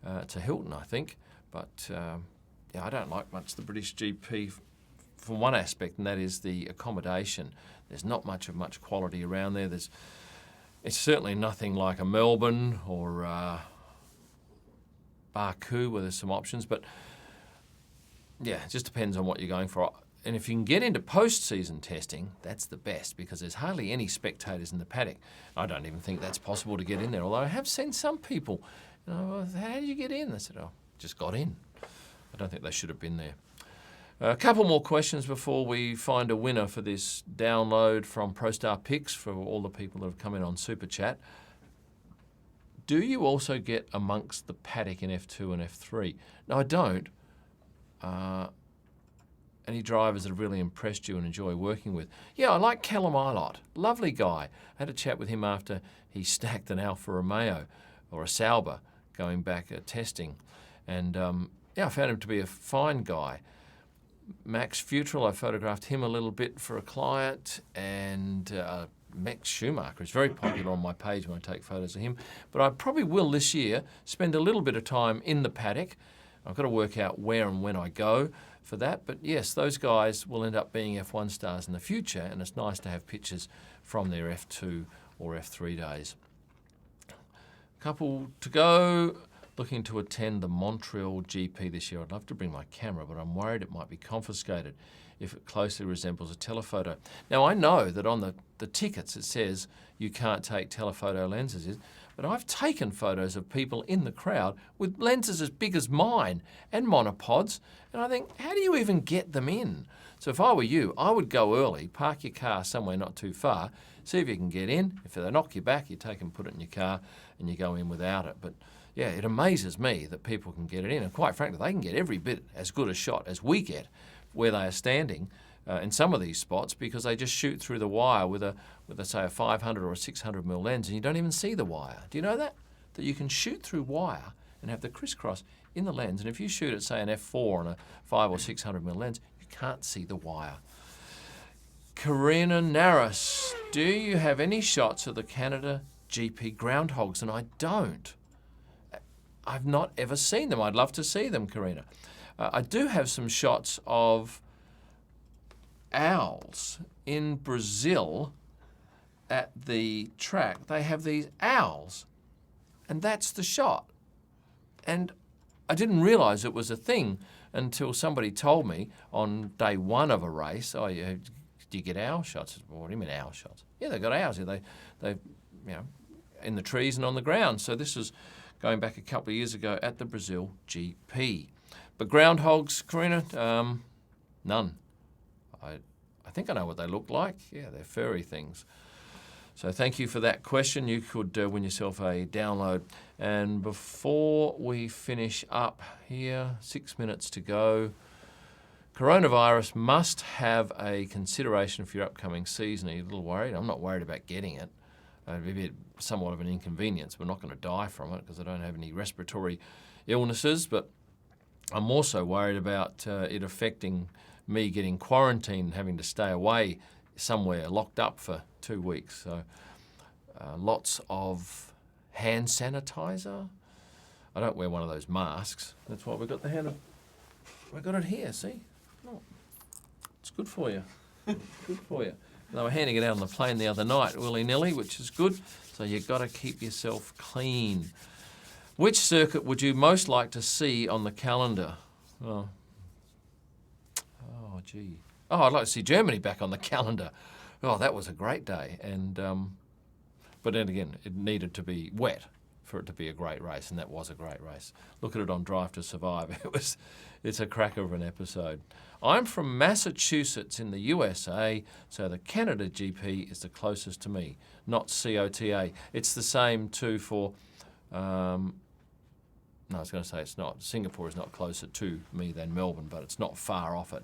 It's a Hilton, I think. But I don't like much the British GP from one aspect, and that is the accommodation. There's not much quality around there. It's certainly nothing like a Melbourne or Baku, where there's some options. But yeah, it just depends on what you're going for. And if you can get into post-season testing, that's the best, because there's hardly any spectators in the paddock. I don't even think that's possible to get in there, although I have seen some people, how did you get in? They said, just got in. I don't think they should have been there. A couple more questions before we find a winner for this download from ProStar Picks for all the people that have come in on Super Chat. Do you also get amongst the paddock in F2 and F3? No, I don't. Any drivers that have really impressed you and enjoy working with? Yeah, I like Callum Ilott. Lovely guy. I had a chat with him after he stacked an Alfa Romeo or a Sauber going back testing. And I found him to be a fine guy. Max Futrell, I photographed him a little bit for a client, and Max Schumacher is very popular on my page when I take photos of him. But I probably will this year spend a little bit of time in the paddock. I've got to work out where and when I go for that. But yes, those guys will end up being F1 stars in the future, and it's nice to have pictures from their F2 or F3 days. A couple to go. Looking to attend the Montreal GP this year. I'd love to bring my camera, but I'm worried it might be confiscated if it closely resembles a telephoto. Now, I know that on the tickets it says you can't take telephoto lenses, but I've taken photos of people in the crowd with lenses as big as mine and monopods, and I think, how do you even get them in? So if I were you, I would go early, park your car somewhere not too far, see if you can get in. If they knock you back, you take and put it in your car and you go in without it. But yeah, it amazes me that people can get it in, and quite frankly, they can get every bit as good a shot as we get where they are standing in some of these spots, because they just shoot through the wire with a say a 500 or a 600mm lens, and you don't even see the wire. Do you know that? That you can shoot through wire and have the crisscross in the lens, and if you shoot at say an f4 on a 500 or 600mm lens, you can't see the wire. Karina Naris, do you have any shots of the Canada GP groundhogs? And I don't. I've not ever seen them. I'd love to see them, Karina. I do have some shots of owls in Brazil at the track. They have these owls, and that's the shot. And I didn't realise it was a thing until somebody told me on day one of a race, do you get owl shots? What do you mean owl shots? Yeah, they've got owls here. They in the trees and on the ground. So this was going back a couple of years ago at the Brazil GP. But groundhogs, Karina, none. I think I know what they look like. Yeah, they're furry things. So thank you for that question. You could win yourself a download. And before we finish up here, 6 minutes to go. Coronavirus must have a consideration for your upcoming season. Are you a little worried? I'm not worried about getting it. Maybe somewhat of an inconvenience. We're not going to die from it because I don't have any respiratory illnesses, but I'm also worried about it affecting me getting quarantined and having to stay away somewhere locked up for 2 weeks. So lots of hand sanitizer. I don't wear one of those masks. That's why we've got the hand. I got it here, see? Oh, it's good for you. Good for you. They were handing it out on the plane the other night, willy-nilly, which is good. So you've got to keep yourself clean. Which circuit would you most like to see on the calendar? Oh, gee. Oh, I'd like to see Germany back on the calendar. Oh, that was a great day. And but then again, it needed to be wet for it to be a great race, and that was a great race. Look at it on Drive to Survive. It's a cracker of an episode. I'm from Massachusetts in the USA, so the Canada GP is the closest to me, not COTA. It's the same too for, no, I was going to say it's not. Singapore is not closer to me than Melbourne, but it's not far off it.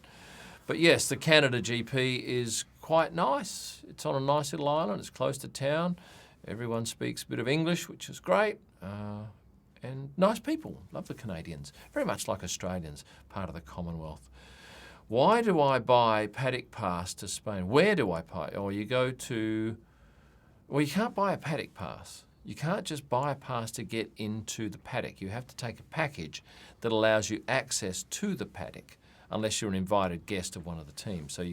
But yes, the Canada GP is quite nice. It's on a nice little island. It's close to town. Everyone speaks a bit of English, which is great. And nice people. Love the Canadians. Very much like Australians, part of the Commonwealth. Why do I buy paddock pass to Spain? Where do I buy? Or you go to... Well, you can't buy a paddock pass. You can't just buy a pass to get into the paddock. You have to take a package that allows you access to the paddock, unless you're an invited guest of one of the teams. So,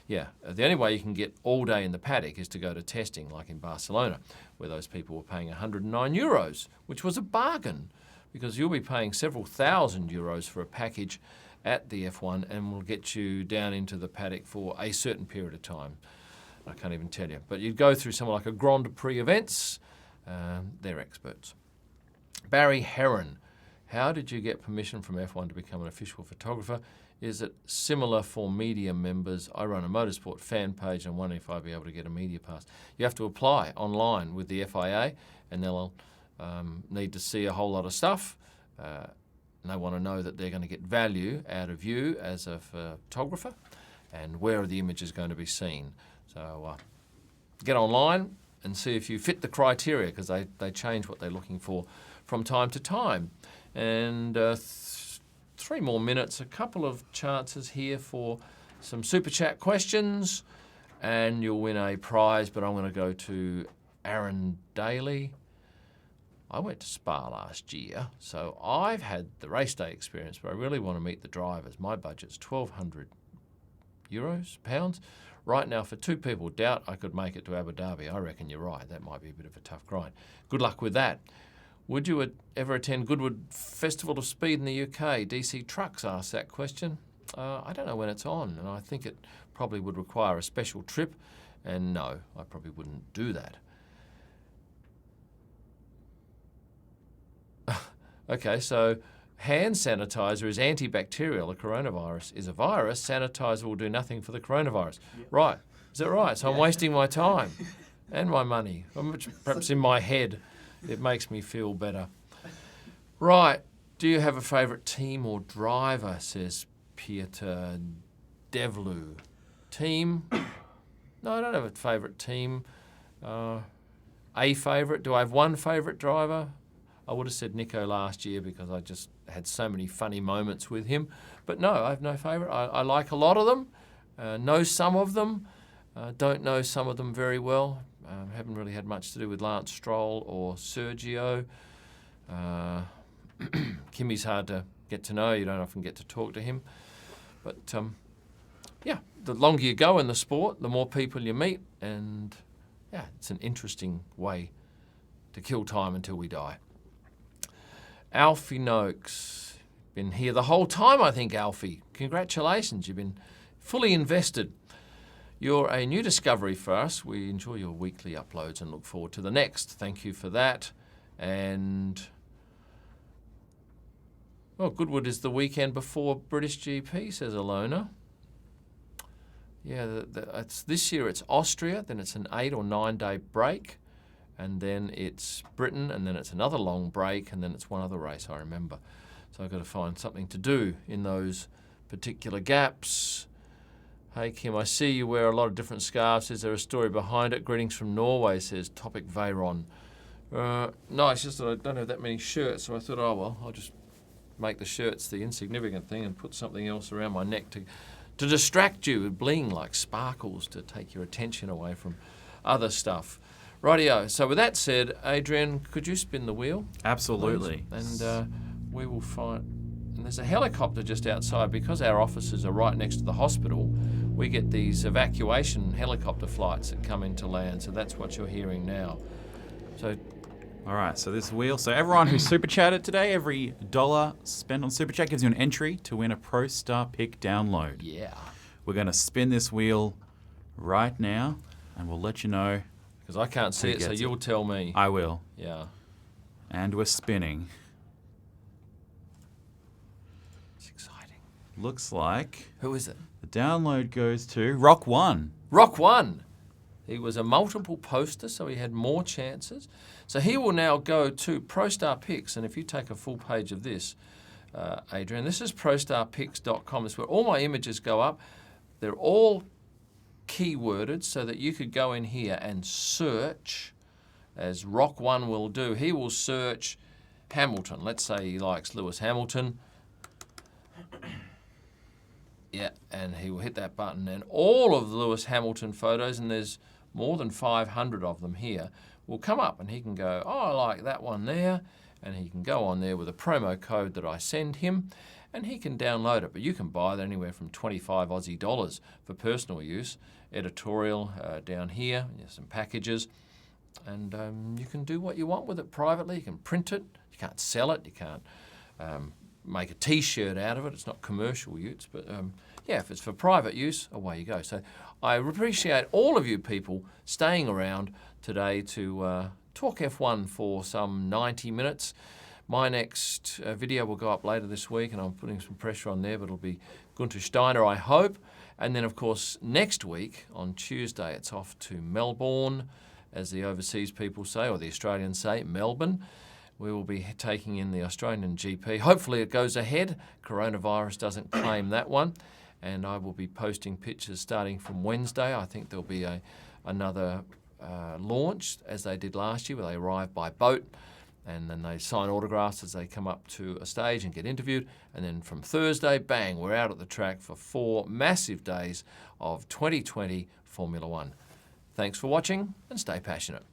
the only way you can get all day in the paddock is to go to testing, like in Barcelona, where those people were paying €109, which was a bargain, because you'll be paying several thousand euros for a package at the F1 and will get you down into the paddock for a certain period of time. I can't even tell you. But you'd go through somewhere like a Grand Prix events. They're experts. Barry Heron. How did you get permission from F1 to become an official photographer? Is it similar for media members? I run a motorsport fan page and wondering if I'd be able to get a media pass. You have to apply online with the FIA, and they'll need to see a whole lot of stuff. And they want to know that they're going to get value out of you as a photographer, and where are the images going to be seen. So get online and see if you fit the criteria, because they change what they're looking for from time to time. And 3 more minutes, a couple of chances here for some Super Chat questions, and you'll win a prize, but I'm going to go to Aaron Daly. I went to Spa last year, so I've had the race day experience, but I really want to meet the drivers. My budget's €1,200, pounds. Right now, for 2 people, doubt I could make it to Abu Dhabi. I reckon you're right. That might be a bit of a tough grind. Good luck with that. Would you ever attend Goodwood Festival of Speed in the UK? DC Trucks asked that question. I don't know when it's on, and I think it probably would require a special trip, and no, I probably wouldn't do that. Okay, so hand sanitizer is antibacterial. The coronavirus is a virus. Sanitizer will do nothing for the coronavirus. Yep. Right. Is that right? So I'm wasting my time and my money. Perhaps in my head it makes me feel better. Right. Do you have a favourite team or driver, says Peter Devlu. Team? No, I don't have a favourite team. A favourite? Do I have one favourite driver? I would have said Nico last year because I just had so many funny moments with him. But no, I have no favourite. I like a lot of them, know some of them, don't know some of them very well. Haven't really had much to do with Lance Stroll or Sergio. Kimmy's hard to get to know. You don't often get to talk to him. But the longer you go in the sport, the more people you meet. And it's an interesting way to kill time until we die. Alfie Noakes, been here the whole time, I think, Alfie. Congratulations, you've been fully invested. You're a new discovery for us. We enjoy your weekly uploads and look forward to the next. Thank you for that. And, Goodwood is the weekend before British GP, says Alona. Yeah, this year it's Austria, then it's an 8 or 9 day break. And then it's Britain, and then it's another long break, and then it's one other race, I remember. So I've got to find something to do in those particular gaps. Hey, Kim, I see you wear a lot of different scarves. Is there a story behind it? Greetings from Norway, says Topic Veyron. No, it's just that I don't have that many shirts, so I thought, I'll just make the shirts the insignificant thing and put something else around my neck to distract you with bling like sparkles to take your attention away from other stuff. Rightio. So with that said, Adrian, could you spin the wheel? Absolutely. Please? And we will find... And there's a helicopter just outside. Because our offices are right next to the hospital, we get these evacuation helicopter flights that come into land. So that's what you're hearing now. So... All right, so this wheel. So everyone who super chatted today, every $1 spent on super chat gives you an entry to win a Pro Star Pick download. Yeah. We're going to spin this wheel right now, and we'll let you know. Because I can't see it, so you'll tell me. I will. Yeah. And we're spinning. It's exciting. Looks like Who is it? the download goes to Rock One. Rock One. He was a multiple poster, so he had more chances. So he will now go to ProStar Picks, and if you take a full page of this, Adrian, this is prostarpicks.com. It's where all my images go up. They're all keyworded so that you could go in here and search, as Rock One will do. He will search Hamilton. Let's say he likes Lewis Hamilton. Yeah, and he will hit that button, and all of the Lewis Hamilton photos, and there's more than 500 of them here, will come up, and he can go, oh, I like that one there, and he can go on there with a promo code that I send him, and he can download it. But you can buy that anywhere from 25 Aussie dollars for personal use. Editorial down here, some packages, and you can do what you want with it privately. You can print it. You can't sell it. You can't make a T-shirt out of it. It's not commercial use, but yeah, if it's for private use, away you go. So I appreciate all of you people staying around today to talk F1 for some 90 minutes. My next video will go up later this week, and I'm putting some pressure on there, but it'll be Gunther Steiner, I hope. And then, of course, next week, on Tuesday, it's off to Melbourne, as the overseas people say, or the Australians say, Melbourne. We will be taking in the Australian GP. Hopefully it goes ahead. Coronavirus doesn't claim that one. And I will be posting pictures starting from Wednesday. I think there'll be another launch, as they did last year, where they arrive by boat, and then they sign autographs as they come up to a stage and get interviewed. And then from Thursday, bang, we're out at the track for 4 massive days of 2020 Formula One. Thanks for watching, and stay passionate.